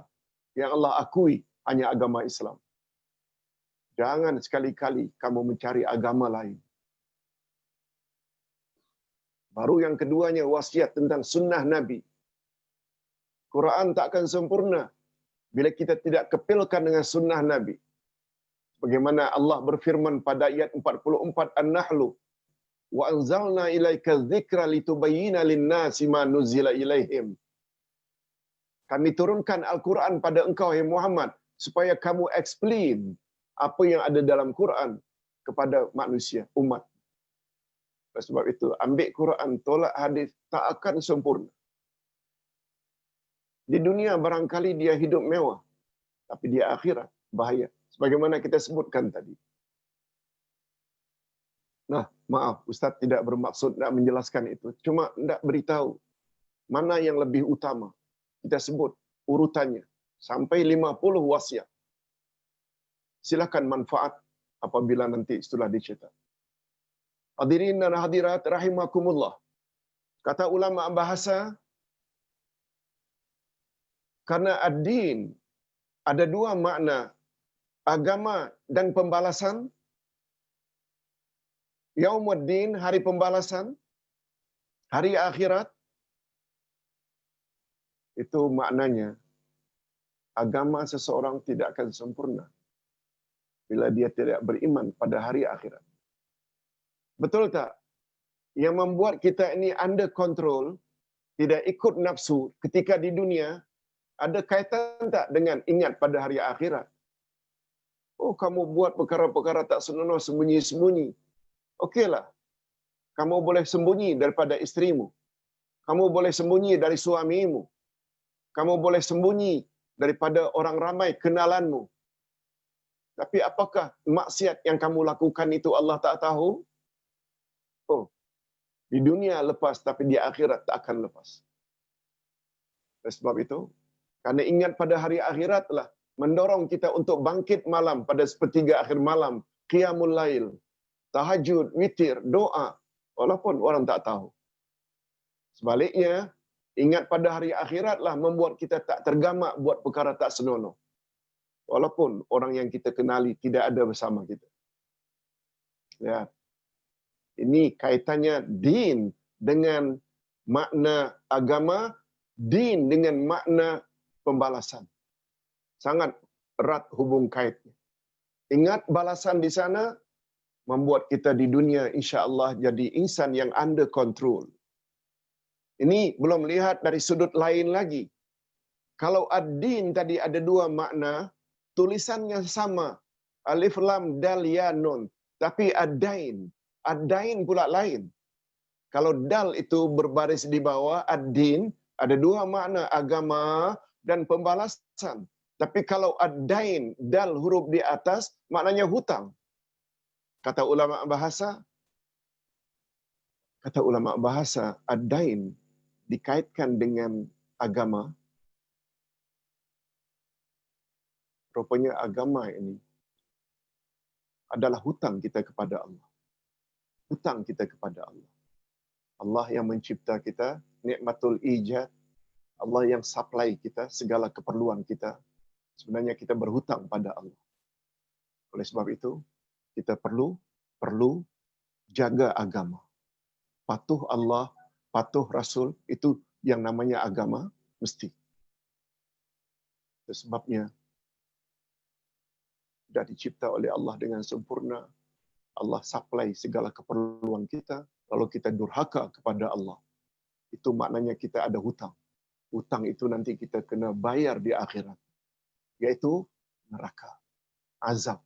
yang Allah akui, hanya agama Islam. Jangan sekali-kali kamu mencari agama lain. Baru yang keduanya, wasiat tentang sunnah Nabi. Quran tak akan sempurna bila kita tidak kepilkan dengan sunnah Nabi. Bagaimana Allah berfirman pada ayat 44 An-Nahl, wa anzalna ilaika dzikra litubayyana lin-nasi ma nuzila ilaihim. Kami turunkan Al-Quran pada engkau, hai Muhammad, supaya kamu explain apa yang ada dalam Quran kepada manusia, umat. Sebab itu, ambil Quran, tolak hadis, tak akan sempurna. Di dunia barangkali dia hidup mewah, tapi di akhirat bahaya. Sebagaimana kita sebutkan tadi. Nah, maaf, Ustaz tidak bermaksud nak menjelaskan itu. Cuma nak beritahu mana yang lebih utama. Kita sebut urutannya. Sampai 50 wasiat. Silakan manfaat apabila nanti setelah dicetak. Hadirin dan hadirat rahimakumullah. Kata ulama bahasa, karena ad-din ada 2 makna, agama dan pembalasan. Yaumuddin, hari pembalasan, hari akhirat, itu maknanya agama seseorang tidak akan sempurna bila dia tidak beriman pada hari akhirat. Betul tak? Yang membuat kita ini under control, tidak ikut nafsu ketika di dunia, ada kaitan tak dengan ingat pada hari akhirat? Oh, kamu buat perkara-perkara tak senonoh, sembunyi-sembunyi. Okeylah. Kamu boleh sembunyi daripada isterimu. Kamu boleh sembunyi dari suamimu. Kamu boleh sembunyi daripada orang ramai kenalanmu. Tapi apakah maksiat yang kamu lakukan itu Allah tak tahu? Oh, di dunia lepas, tapi di akhirat tak akan lepas. Oleh sebab itu, karena ingat pada hari akhirat lah mendorong kita untuk bangkit malam pada sepertiga akhir malam, qiyamul lail, tahajud, witir, doa, walaupun orang tak tahu. Sebaliknya, ingat pada hari akhirat lah membuat kita tak tergamak buat perkara tak senonoh. Walaupun orang yang kita kenali tidak ada bersama kita. Ya. Ini kaitannya din dengan makna agama, din dengan makna pembalasan. Sangat erat hubung kaitnya. Ingat balasan di sana membuat kita di dunia insya-Allah jadi insan yang under control. Ini belum lihat dari sudut lain lagi. Kalau ad-din tadi ada dua makna, tulisannya sama. Alif lam dal ya nun. Tapi ad-dain, ad-dain pula lain. Kalau dal itu berbaris di bawah, ad-din ada dua makna, agama dan pembalasan. Tapi kalau ad-dain, dal huruf di atas, maknanya hutang. Kata ulama bahasa, ad-dain dikaitkan dengan agama. Rupanya agama ini adalah hutang kita kepada Allah. Hutang kita kepada Allah. Allah yang mencipta kita, nikmatul ijad. Allah yang supply kita, segala keperluan kita. Sebenarnya kita berhutang pada Allah. Oleh sebab itu, kita perlu jaga agama. Patuh Allah, patuh Rasul, itu yang namanya agama, mesti. Itu sebabnya, sudah dicipta oleh Allah dengan sempurna. Allah supply segala keperluan kita. Kalau kita durhaka kepada Allah, itu maknanya kita ada hutang. Hutang itu nanti kita kena bayar di akhirat. Yaitu neraka, azab.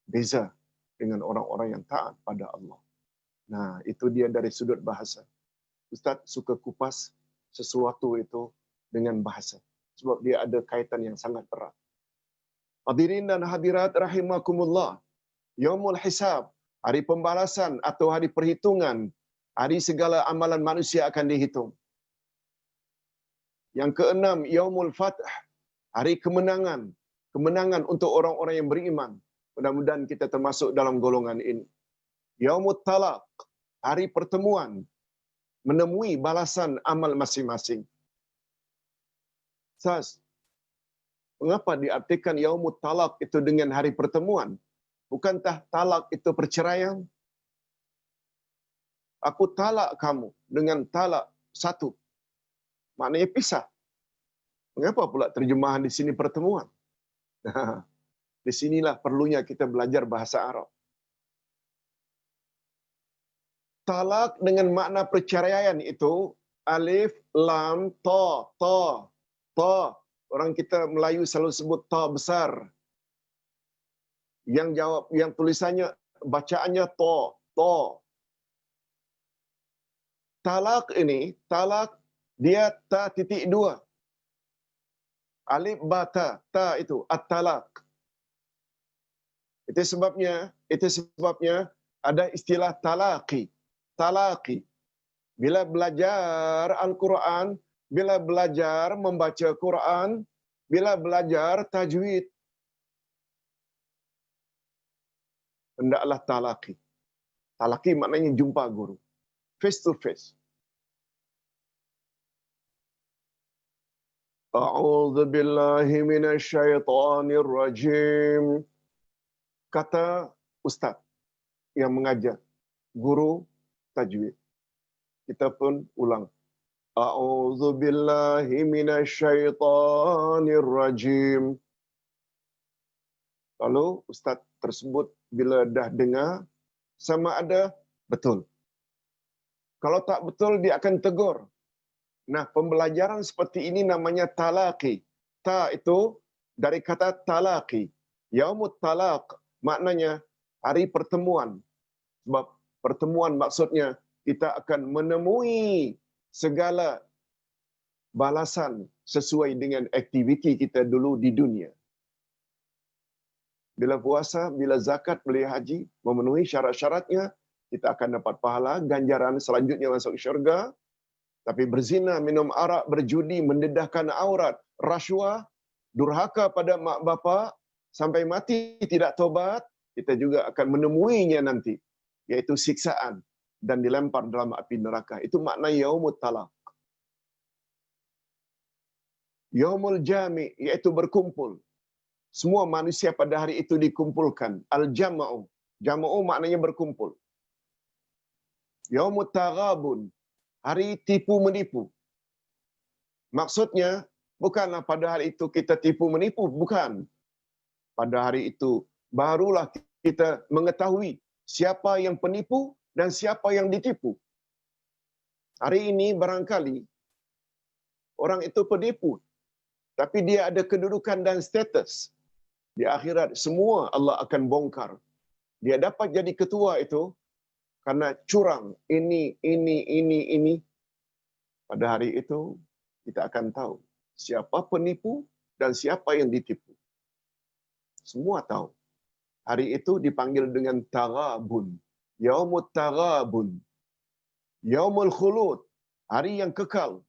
Beza dengan orang-orang yang taat pada Allah. Nah, itu dia dari sudut bahasa. Ustaz suka kupas sesuatu itu dengan bahasa. Sebab dia ada kaitan yang sangat erat. Hadirin dan hadirat rahimakumullah. Yaumul hisab, hari pembalasan atau hari perhitungan, hari segala amalan manusia akan dihitung. Yang keenam, Yaumul Fath, hari kemenangan. Kemenangan untuk orang-orang yang beriman. Mudah-mudahan kita termasuk dalam golongan ini. Yaumut Talaq, hari pertemuan. Menemui balasan amal masing-masing. Ustaz, mengapa diartikan Yaumut Talaq itu dengan hari pertemuan? Bukankah talak itu perceraian? Aku talak kamu dengan talak satu. Maknanya pisah. Mengapa pula terjemahan di sini pertemuan? Di sinilah perlunya kita belajar bahasa Arab. Talak dengan makna perceraian itu alif, lam, ta, ta, ta. Orang kita Melayu selalu sebut ta besar. Yang tulisannya, bacaannya ta, ta. Talak ini, talak dia ta titik dua. Alif bata, ta itu at-talak. Itu sebabnya ada istilah talaqi. Talaqi. Bila belajar Al-Quran, bila belajar membaca Quran, bila belajar tajwid, hendaklah talaqi. Talaqi maknanya jumpa guru. Face to face. A'udzu billahi minasyaitonir rajim. Kata ustaz yang mengajar, guru tajwid. Kita pun ulang. A'udzu billahi minasyaitonir rajim. Lalu ustaz tersebut bila dah dengar, sama ada betul. Kalau tak betul, dia akan tegur. Nah, pembelajaran seperti ini namanya talaqi. Ta itu dari kata talaqi. Yaumut talaq maknanya hari pertemuan. Sebab pertemuan maksudnya kita akan menemui segala balasan sesuai dengan aktiviti kita dulu di dunia. Bila puasa, bila zakat, bila haji, memenuhi syarat-syaratnya, kita akan dapat pahala, ganjaran selanjutnya masuk syurga. Tapi berzina, minum arak, berjudi, mendedahkan aurat, rasuah, durhaka pada mak bapak, sampai mati tidak tobat, kita juga akan menemuinya nanti, yaitu siksaan dan dilempar dalam api neraka. Itu makna yaumut talaq. Yaumul jami', yaitu berkumpul. Semua manusia pada hari itu dikumpulkan. Al-jama'u. Jama'u maknanya berkumpul. Yaumut taghabun. Hari tipu menipu. Maksudnya, bukanlah pada hari itu kita tipu menipu. Bukan. Pada hari itu, barulah kita mengetahui siapa yang penipu dan siapa yang ditipu. Hari ini barangkali orang itu penipu, tapi dia ada kedudukan dan status. Di akhirat semua Allah akan bongkar. Dia dapat jadi ketua itu karena curang ini. Pada hari itu kita akan tahu siapa penipu dan siapa yang ditipu. Semua tahu. Hari itu dipanggil dengan taghabun. Yaumut taghabun. Yaumul khulud. Hari yang kekal.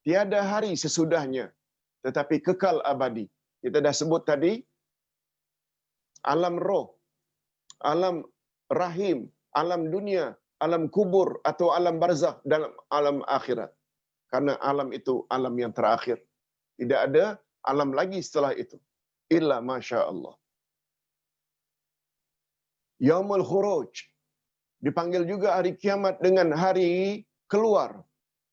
Tiada hari sesudahnya, tetapi kekal abadi. Kita dah sebut tadi, alam roh, alam rahim, alam dunia, alam kubur atau alam barzakh dan alam akhirat. Karena alam itu alam yang terakhir. Tidak ada alam lagi setelah itu. Illa masya Allah. Yaumul khuruj. Dipanggil juga hari kiamat dengan hari keluar.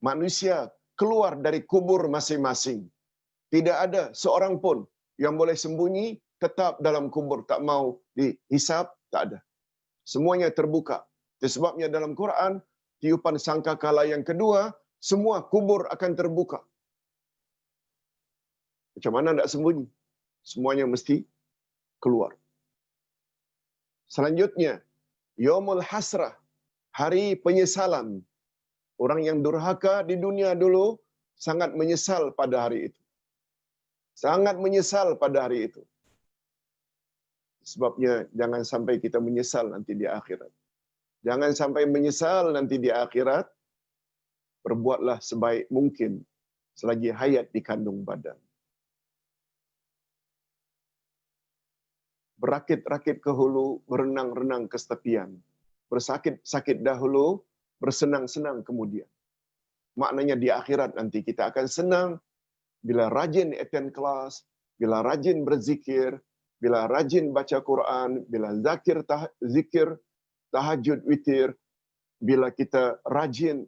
Manusia keluar dari kubur masing-masing. Tidak ada seorang pun yang boleh sembunyi tetap dalam kubur, tak mau dihisap, tak ada. Semuanya terbuka. Itu sebabnya dalam Quran, tiupan sangkakala yang kedua, semua kubur akan terbuka. Macam mana nak sembunyi? Semuanya mesti keluar. Selanjutnya, Yaumul Hasrah, hari penyesalan. Orang yang durhaka di dunia dulu sangat menyesal pada hari itu. Sangat menyesal pada hari itu. Sebabnya jangan sampai kita menyesal nanti di akhirat. Jangan sampai menyesal nanti di akhirat. Berbuatlah sebaik mungkin selagi hayat di kandung badan. Berakit-rakit ke hulu, berenang-renang ke tepian. Bersakit-sakit dahulu, bersenang-senang kemudian. Maknanya di akhirat nanti kita akan senang bila rajin attend kelas, bila rajin berzikir, bila rajin baca Quran, bila zikir tahajud witir, bila kita rajin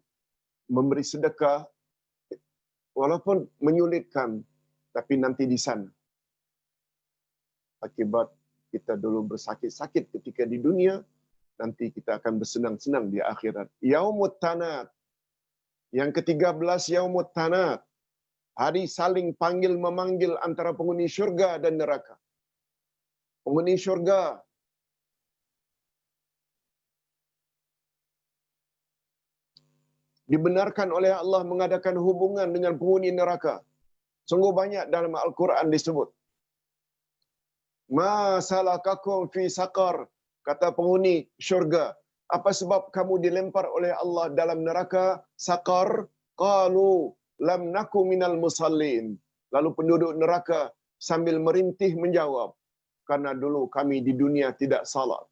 memberi sedekah, walaupun menyulitkan, tapi nanti di sana. Akibat kita dulu bersakit-sakit ketika di dunia, nanti kita akan bersenang-senang di akhirat. Yaumut Tanat. Yang ke-13 Yaumut Tanat. Hari saling panggil memanggil antara penghuni syurga dan neraka. Penghuni syurga dibenarkan oleh Allah mengadakan hubungan dengan penghuni neraka. Sungguh banyak dalam Al-Quran disebut. Ma salakakum fi saqar, kata penghuni syurga, apa sebab kamu dilempar oleh Allah dalam neraka saqar? Qalu lam naku minal musallin. Lalu penduduk neraka sambil merintih menjawab, karena dulu kami di dunia tidak salat.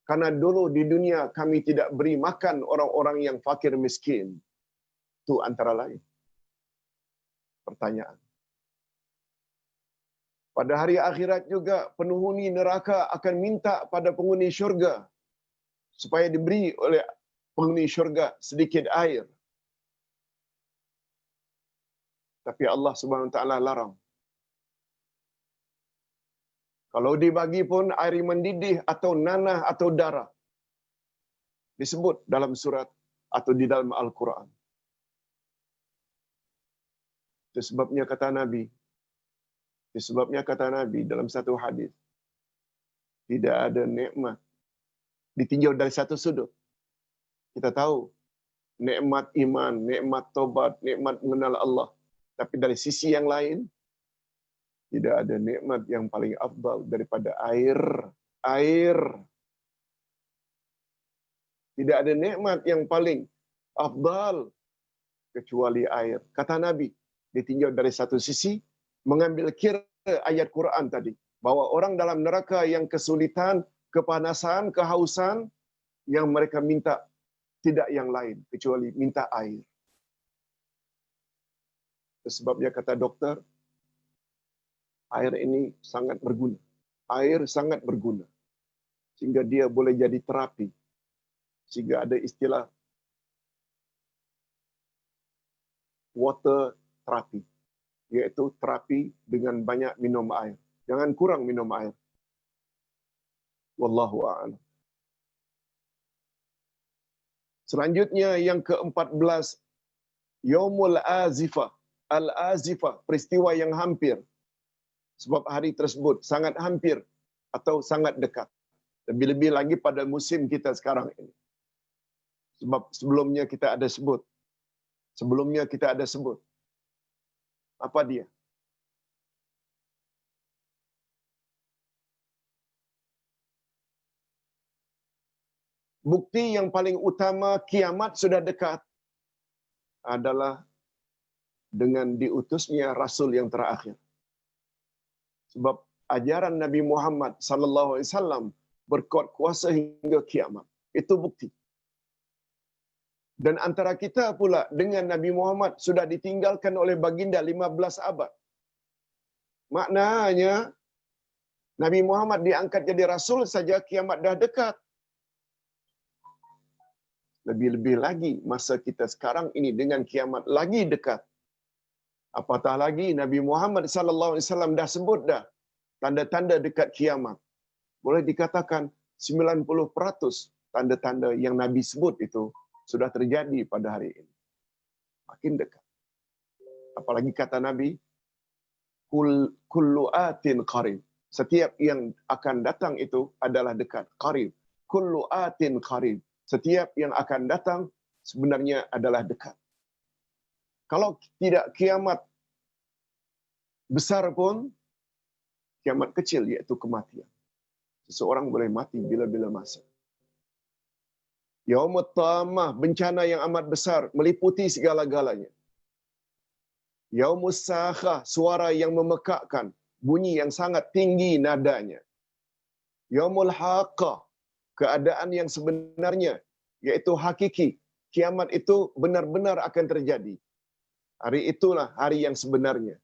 Karena dulu di dunia kami tidak beri makan orang-orang yang fakir miskin. Itu antara lain pertanyaan. Pada hari akhirat juga penghuni neraka akan minta pada penghuni syurga supaya diberi oleh penghuni syurga sedikit air. Tapi Allah Subhanahu Wa Taala larang. Kalau dibagi pun air mendidih atau nanah atau darah. Disebut dalam surat atau di dalam Al-Quran. Itu sebabnya kata Nabi. Itu sebabnya kata Nabi dalam satu hadis. Tidak ada nikmat ditinjau dari satu sudut. Kita tahu nikmat iman, nikmat tobat, nikmat mengenal Allah. Tapi dari sisi yang lain, tidak ada nikmat yang paling afdal daripada air. Air. Tidak ada nikmat yang paling afdal kecuali air. Kata Nabi, ditinjau dari satu sisi, mengambil kira ayat Quran tadi, bahwa orang dalam neraka yang kesulitan, kepanasan, kehausan, yang mereka minta tidak yang lain, kecuali minta air. Sebabnya kata dokter, air ini sangat berguna. Air sangat berguna. Sehingga dia boleh jadi terapi. Sehingga ada istilah water terapi, yaitu terapi dengan banyak minum air. Jangan kurang minum air. Wallahu a'lam. Selanjutnya yang ke-14, Yaumul Azifah. Al-Azifah, peristiwa yang hampir. Sebab hari tersebut sangat hampir atau sangat dekat. Lebih-lebih lagi pada musim kita sekarang ini. Sebab sebelumnya kita ada sebut. Apa dia? Bukti yang paling utama kiamat sudah dekat adalah dengan diutusnya Rasul yang terakhir. Sebab ajaran Nabi Muhammad sallallahu alaihi wasallam berkuat kuasa hingga kiamat. Itu bukti. Dan antara kita pula dengan Nabi Muhammad sudah ditinggalkan oleh baginda 15 abad. Maknanya Nabi Muhammad diangkat jadi Rasul saja kiamat dah dekat. Lebih-lebih lagi masa kita sekarang ini dengan kiamat lagi dekat. Apatah lagi Nabi Muhammad sallallahu alaihi wasallam dah sebut dah tanda-tanda dekat kiamat. Boleh dikatakan 90% tanda-tanda yang Nabi sebut itu sudah terjadi pada hari ini. Makin dekat. Apalagi kata Nabi, kullu atin qarib. Setiap yang akan datang itu adalah dekat. Qarib. Kullu atin qarib. Setiap yang akan datang sebenarnya adalah dekat. Kalau tidak kiamat besar pun, kiamat kecil iaitu kematian. Seseorang boleh mati bila-bila masa. Yaumut Tamah, bencana yang amat besar, meliputi segala-galanya. Yaumus Sakhah, suara yang memekakkan, bunyi yang sangat tinggi nadanya. Yaumul Haqqah, keadaan yang sebenarnya, iaitu hakiki. Kiamat itu benar-benar akan terjadi. Hari itulah hari yang sebenarnya.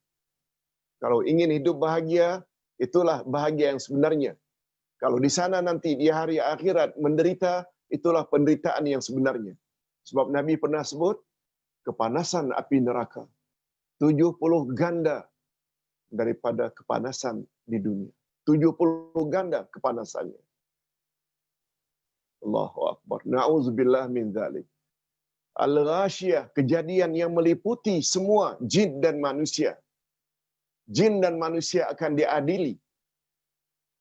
Kalau ingin hidup bahagia, itulah bahagia yang sebenarnya. Kalau di sana nanti di hari akhirat menderita, itulah penderitaan yang sebenarnya. Sebab Nabi pernah sebut, kepanasan api neraka 70 ganda daripada kepanasan di dunia. 70 ganda kepanasannya. Allahu Akbar. Na'udzubillah min dzalik. Al-Ghashiyah, kejadian yang meliputi semua jin dan manusia. Jin dan manusia akan diadili.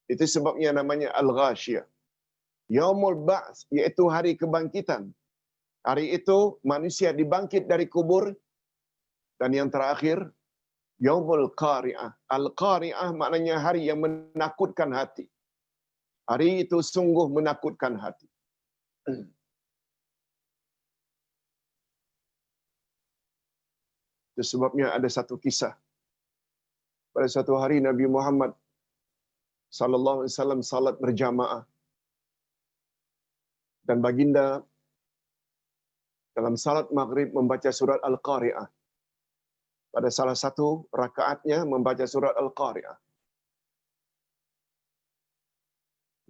Itu sebabnya namanya Al-Ghashiyah. Yaumul Ba'ts, iaitu hari kebangkitan. Hari itu manusia dibangkit dari kubur. Dan yang terakhir, Yaumul Qari'ah. Al-Qari'ah maknanya hari yang menakutkan hati. Hari itu sungguh menakutkan hati. Itu sebabnya ada satu kisah. Pada suatu hari Nabi Muhammad sallallahu alaihi wasallam salat berjamaah. Dan baginda dalam salat maghrib membaca surat Al-Qari'ah. Pada salah satu rakaatnya membaca surat Al-Qari'ah.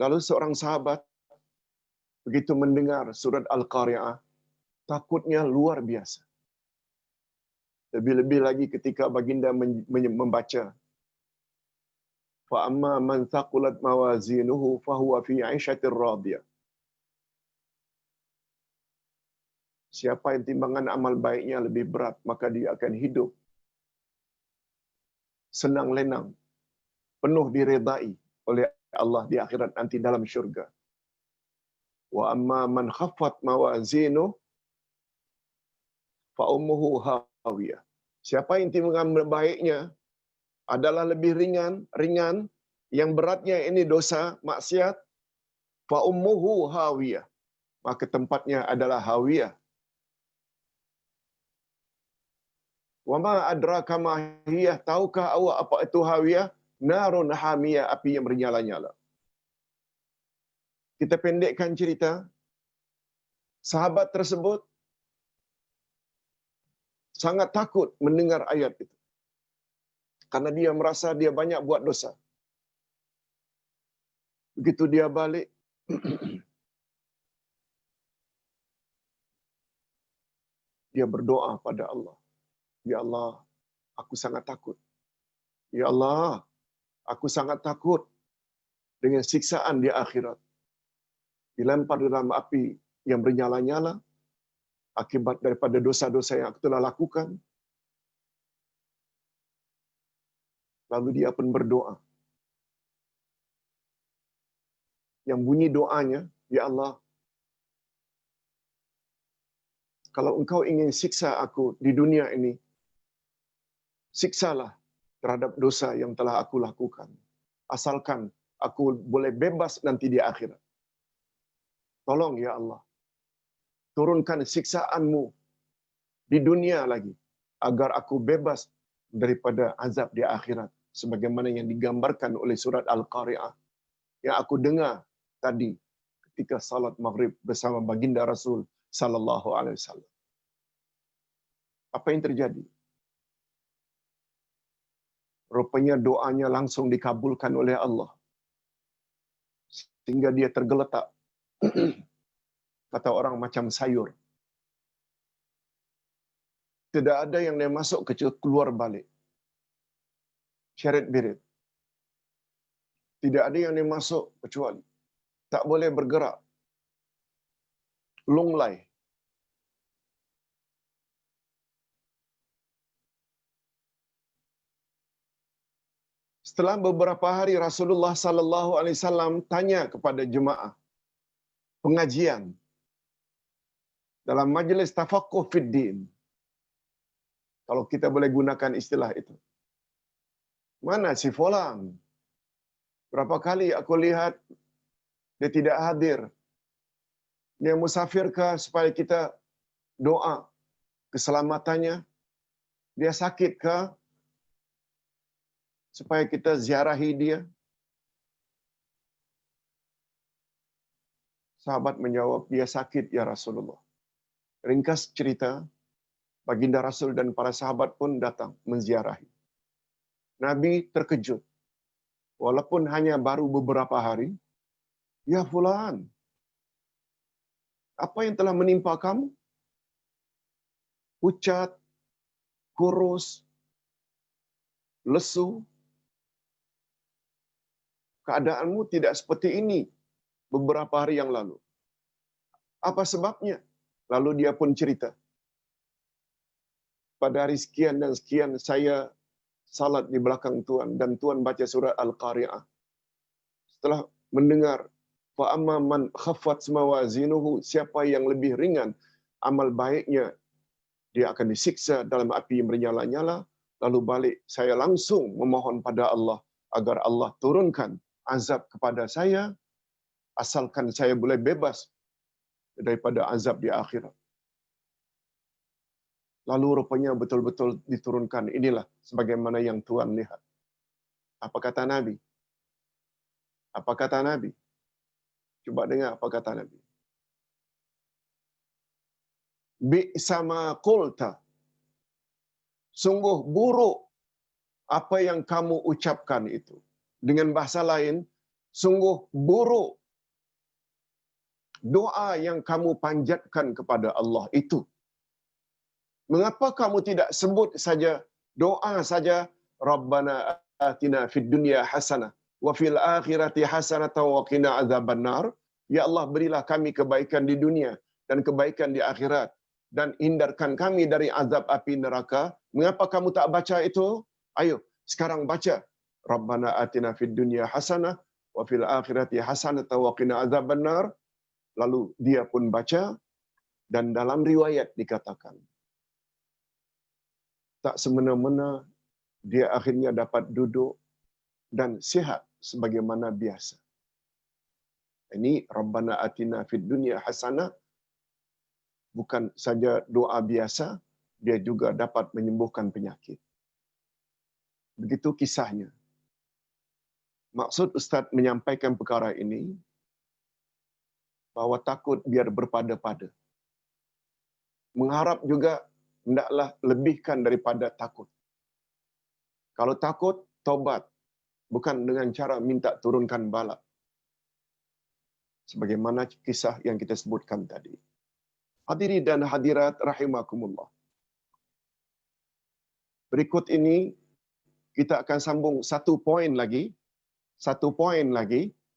Lalu seorang sahabat begitu mendengar surat Al-Qari'ah, takutnya luar biasa. Lebih-lebih lagi ketika baginda membaca, fa amma man thaqulat mawazinuhu fahuwa fi 'ishatir radiyah. Siapa yang timbangan amal baiknya lebih berat, maka dia akan hidup senang lenang, penuh diredai oleh Allah di akhirat nanti dalam syurga. Wa amma man khaffat mawazinu fa ummuhu hawiyah. Siapa yang timbangan baiknya adalah lebih ringan, yang beratnya ini dosa, maksiat, fa ummuhu hawiyah. Maka tempatnya adalah hawiyah. Wa ma adraka ma hiyah, tahukah awak apa itu hawiyah? Narun hamiyah, api yang bernyala-nyala. Kita pendekkan cerita, sahabat tersebut sangat takut mendengar ayat itu. Karena dia merasa dia banyak buat dosa. Begitu dia balik, dia berdoa pada Allah. Ya Allah, aku sangat takut. Ya Allah, aku sangat takut dengan siksaan di akhirat. Dilempar dalam api yang bernyala-nyala akibat daripada dosa-dosa yang aku telah lakukan. Lalu dia pun berdoa. Yang bunyi doanya, Ya Allah, kalau engkau ingin siksa aku di dunia ini, siksalah terhadap dosa yang telah aku lakukan. Asalkan aku boleh bebas nanti di akhirat. Tolong ya Allah, turunkan siksaanmu di dunia lagi, agar aku bebas daripada azab di akhirat. Sebagaimana yang digambarkan oleh surat Al-Qari'ah yang aku dengar tadi ketika salat maghrib bersama baginda Rasul sallallahu alaihi wasallam. Apa yang terjadi? Rupanya doanya langsung dikabulkan oleh Allah. Sehingga dia tergeletak. Kata orang macam sayur. Tidak ada yang dia masuk keluar balik. Syeret-birit. Tidak ada yang dia masuk kecuali. Tak boleh bergerak. Lunglai. Setelah beberapa hari Rasulullah sallallahu alaihi wasallam tanya kepada jemaah pengajian dalam majlis tafaqquh fid din. Kalau kita boleh gunakan istilah itu. Mana si fulan? Berapa kali aku lihat dia tidak hadir. Dia musafir ke supaya kita doa keselamatannya. Dia sakit ke supaya kita ziarahi dia. Sahabat menjawab, dia sakit ya Rasulullah. Ringkas cerita, baginda Rasul dan para sahabat pun datang menziarahi. Nabi terkejut. Walaupun hanya baru beberapa hari, ya fulan, apa yang telah menimpa kamu? Pucat, kurus, lesu. Keadaanmu tidak seperti ini beberapa hari yang lalu. Apa sebabnya? Lalu dia pun cerita. Pada hari sekian dan sekian saya salat di belakang Tuan dan Tuan baca surah Al-Qari'ah. Setelah mendengar fa amma man khaffat mawazinuhu, siapa yang lebih ringan amal baiknya dia akan disiksa dalam api yang bernyala-nyala. Lalu balik saya langsung memohon pada Allah agar Allah turunkan azab kepada saya asalkan saya boleh bebas daripada azab di akhirat. Lalu rupanya betul-betul diturunkan. Inilah sebagaimana yang Tuhan lihat. Apa kata Nabi? Apa kata Nabi? Coba dengar apa kata Nabi. Bi'sama qulta. Sungguh buruk apa yang kamu ucapkan itu. Dengan bahasa lain, sungguh buruk doa yang kamu panjatkan kepada Allah itu. Mengapa kamu tidak sebut saja doa saja Rabbana atina fid dunya hasanah wa fil akhirati hasanatan wa qina adzabannar. Ya Allah, berilah kami kebaikan di dunia dan kebaikan di akhirat dan hindarkan kami dari azab api neraka. Mengapa kamu tak baca itu? Ayo, sekarang baca. Rabbana atina fid dunya hasanah wa fil akhirati hasanatan wa qina adzabannar. Lalu dia pun baca dan dalam riwayat dikatakan tak semena-mena dia akhirnya dapat duduk dan sihat sebagaimana biasa. Ini Rabbana atina fid dunya hasanah bukan saja doa biasa, dia juga dapat menyembuhkan penyakit. Begitu kisahnya. Maksud Ustaz menyampaikan perkara ini, bahawa takut biar berpada-pada. Mengharap juga hendaklah lebihkan daripada takut. Kalau takut, taubat. Bukan dengan cara minta turunkan bala. Sebagaimana kisah yang kita sebutkan tadi. Hadiri dan hadirat rahimakumullah. Berikut ini, kita akan sambung satu poin lagi.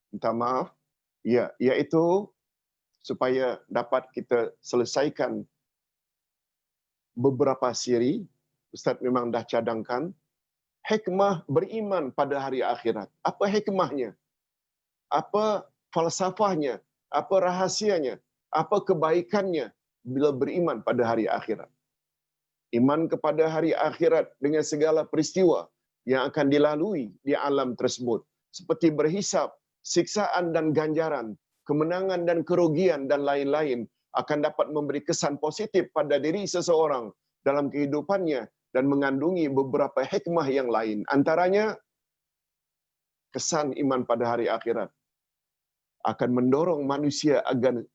Minta maaf. Ya, iaitu supaya dapat kita selesaikan beberapa siri. Ustaz memang dah cadangkan. Hikmah beriman pada hari akhirat. Apa hikmahnya? Apa falsafahnya? Apa rahasianya? Apa kebaikannya bila beriman pada hari akhirat? Iman kepada hari akhirat dengan segala peristiwa yang akan dilalui di alam tersebut. Seperti berhisab, siksaan dan ganjaran, kemenangan dan kerugian dan lain-lain akan dapat memberi kesan positif pada diri seseorang dalam kehidupannya dan mengandungi beberapa hikmah yang lain. Antaranya, kesan iman pada hari akhirat akan mendorong manusia agar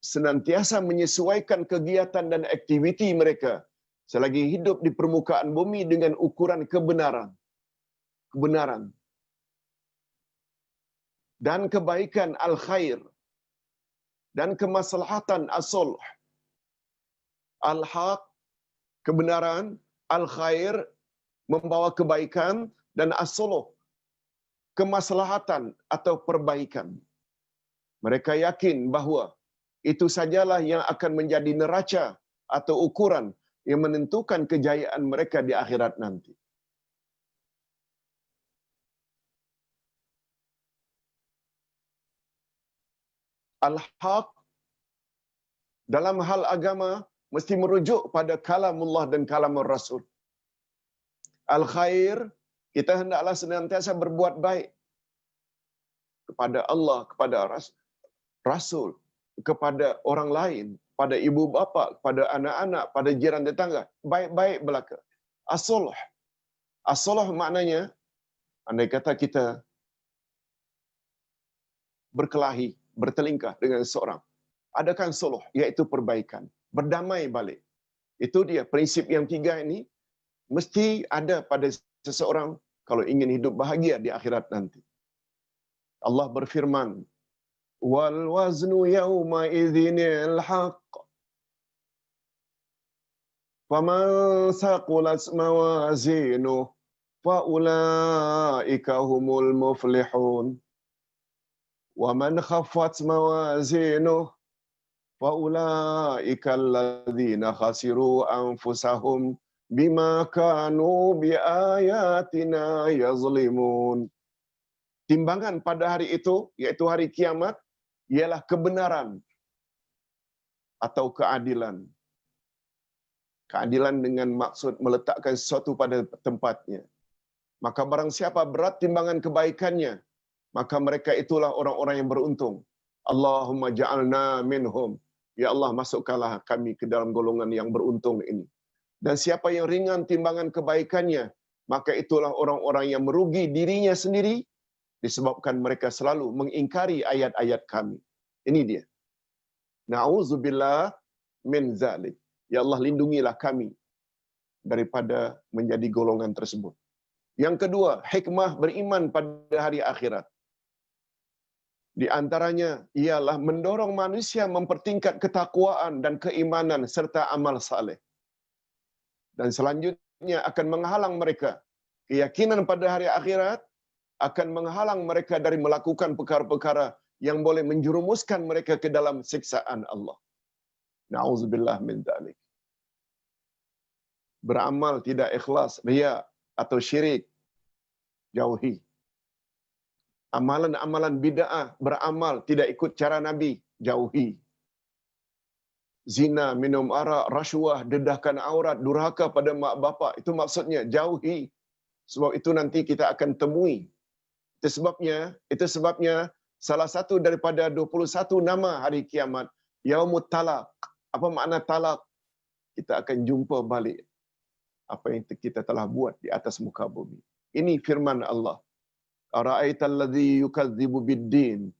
senantiasa menyesuaikan kegiatan dan aktiviti mereka selagi hidup di permukaan bumi dengan ukuran kebenaran dan kebaikan al-khair dan kemaslahatan as-sulh. Al-haq, kebenaran, al-khair, membawa kebaikan, dan as-sulh, kemaslahatan atau perbaikan. Mereka yakin bahawa itu sajalah yang akan menjadi neraca atau ukuran yang menentukan kejayaan mereka di akhirat nanti. Al-haq dalam hal agama mesti merujuk pada kalamullah dan kalamur Rasul. Al-khair, kita hendaklah senantiasa berbuat baik kepada Allah, kepada Rasul, kepada orang lain, pada ibu bapa, pada anak-anak, pada jiran tetangga. Baik-baik belaka. As-sulh. As-sulh maknanya, andai kata kita berkelahi, bertelingkah dengan seseorang, adakan sulh, iaitu perbaikan. Berdamai balik. Itu dia prinsip yang tiga ini mesti ada pada seseorang kalau ingin hidup bahagia di akhirat nanti. Allah berfirman, wal waznu yawma idzinil haqq faman saqulat mawazinuhu fa ulaika humul muflihun wa man khaffat mawazinuhu fa ulaika alladzina khasiru anfusahum bima kanu biayatina yazlimun. Timbangan pada hari itu, iaitu hari kiamat, ialah kebenaran atau keadilan. Keadilan dengan maksud meletakkan sesuatu pada tempatnya. Maka barang siapa berat timbangan kebaikannya, maka mereka itulah orang-orang yang beruntung. Allahumma ja'alna minhum. Ya Allah, masukkanlah kami ke dalam golongan yang beruntung ini. Dan siapa yang ringan timbangan kebaikannya, maka itulah orang-orang yang merugi dirinya sendiri, disebabkan mereka selalu mengingkari ayat-ayat kami. Ini dia. Na'udzubillah min zalik. Ya Allah, lindungilah kami daripada menjadi golongan tersebut. Yang kedua, hikmah beriman pada hari akhirat. Di antaranya ialah mendorong manusia mempertingkat ketakwaan dan keimanan serta amal saleh. Dan selanjutnya akan menghalang mereka. Keyakinan pada hari akhirat akan menghalang mereka dari melakukan perkara-perkara yang boleh menjerumuskan mereka ke dalam siksaan Allah. Na'udzubillah min dzalik. Beramal tidak ikhlas, riya atau syirik, jauhi. Amalan-amalan bid'ah, beramal tidak ikut cara Nabi, jauhi. Zina, minum arak, rasuah, dedahkan aurat, durhaka pada mak bapak, itu maksudnya jauhi. Sebab itu nanti kita akan temui. Itu sebabnya salah satu daripada 21 nama hari kiamat, Yaumut Talaq. Apa makna talaq? kita akan jumpa balik apa yang kita telah buat di atas muka bumi. Ini firman Allah. Ara'aital ladzi yukadzibu bid-din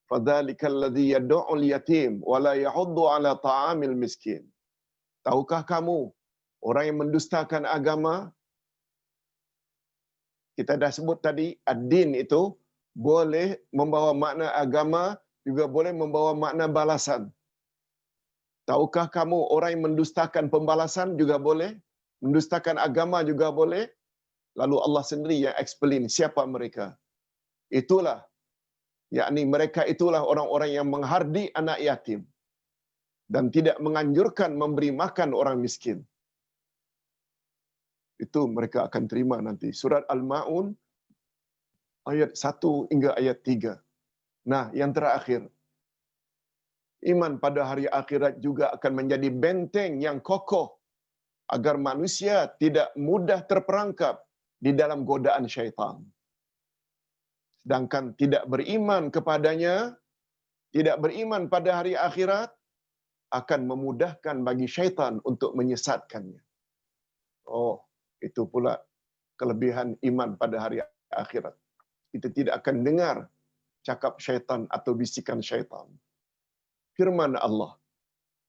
fadzalikal ladzi yad'ul yatim wa la yahuddu 'ala ta'amil miskin. Tahukah kamu orang yang mendustakan agama? Kita dah sebut tadi, ad-din itu boleh membawa makna agama, juga boleh membawa makna balasan. Tahukah kamu orang yang mendustakan pembalasan juga boleh, mendustakan agama juga boleh? Lalu Allah sendiri yang explain siapa mereka. Itulah, yakni mereka itulah orang-orang yang menghardi anak yatim dan tidak menganjurkan memberi makan orang miskin. Itu mereka akan terima nanti. Surat Al-Ma'un ayat 1 hingga ayat 3. Nah, yang terakhir, iman pada hari akhirat juga akan menjadi benteng yang kokoh agar manusia tidak mudah terperangkap di dalam godaan syaitan. Sedangkan tidak beriman kepadanya, tidak beriman pada hari akhirat, akan memudahkan bagi syaitan untuk menyesatkannya. Oh, itu pula kelebihan iman pada hari akhirat. Kita tidak akan dengar cakap syaitan atau bisikan syaitan. Firman Allah,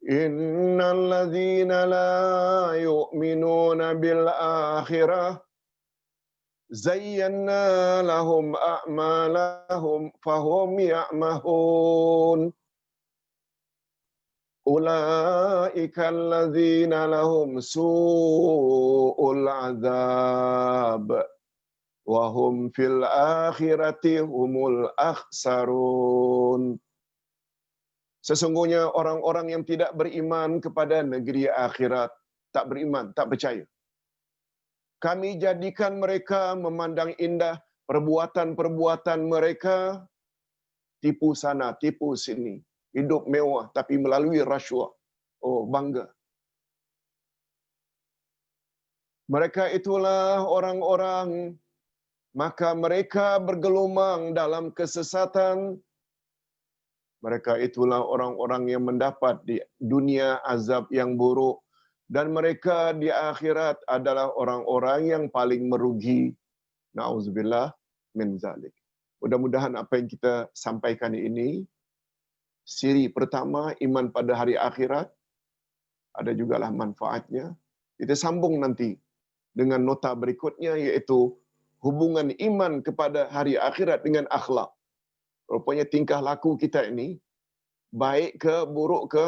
Innal ladzina la yu'minuna bil akhirah zayyana lahum a'malahum fahum ya'mahun. Ulaika alladzina lahum su'ul azab wa hum fil akhirati humul akhsarun. Sesungguhnya orang-orang yang tidak beriman kepada negeri akhirat, tak beriman, tak percaya, kami jadikan mereka memandang indah perbuatan-perbuatan mereka, tipu sana, tipu sini, hidup mewah tapi melalui rasuah. Oh, bangga. Mereka itulah orang-orang, maka mereka bergelumang dalam kesesatan. Mereka itulah orang-orang yang mendapat di dunia azab yang buruk. Dan mereka di akhirat adalah orang-orang yang paling merugi. Na'udzubillah min zalik. Mudah-mudahan apa yang kita sampaikan ini, siri pertama, iman pada hari akhirat, ada jugalah manfaatnya. Kita sambung nanti dengan nota berikutnya, iaitu hubungan iman kepada hari akhirat dengan akhlak. Rupanya tingkah laku kita ini, baik ke buruk ke,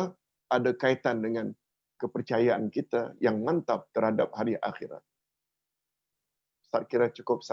ada kaitan dengan kepercayaan kita yang mantap terhadap hari akhirat. Saya kira cukup.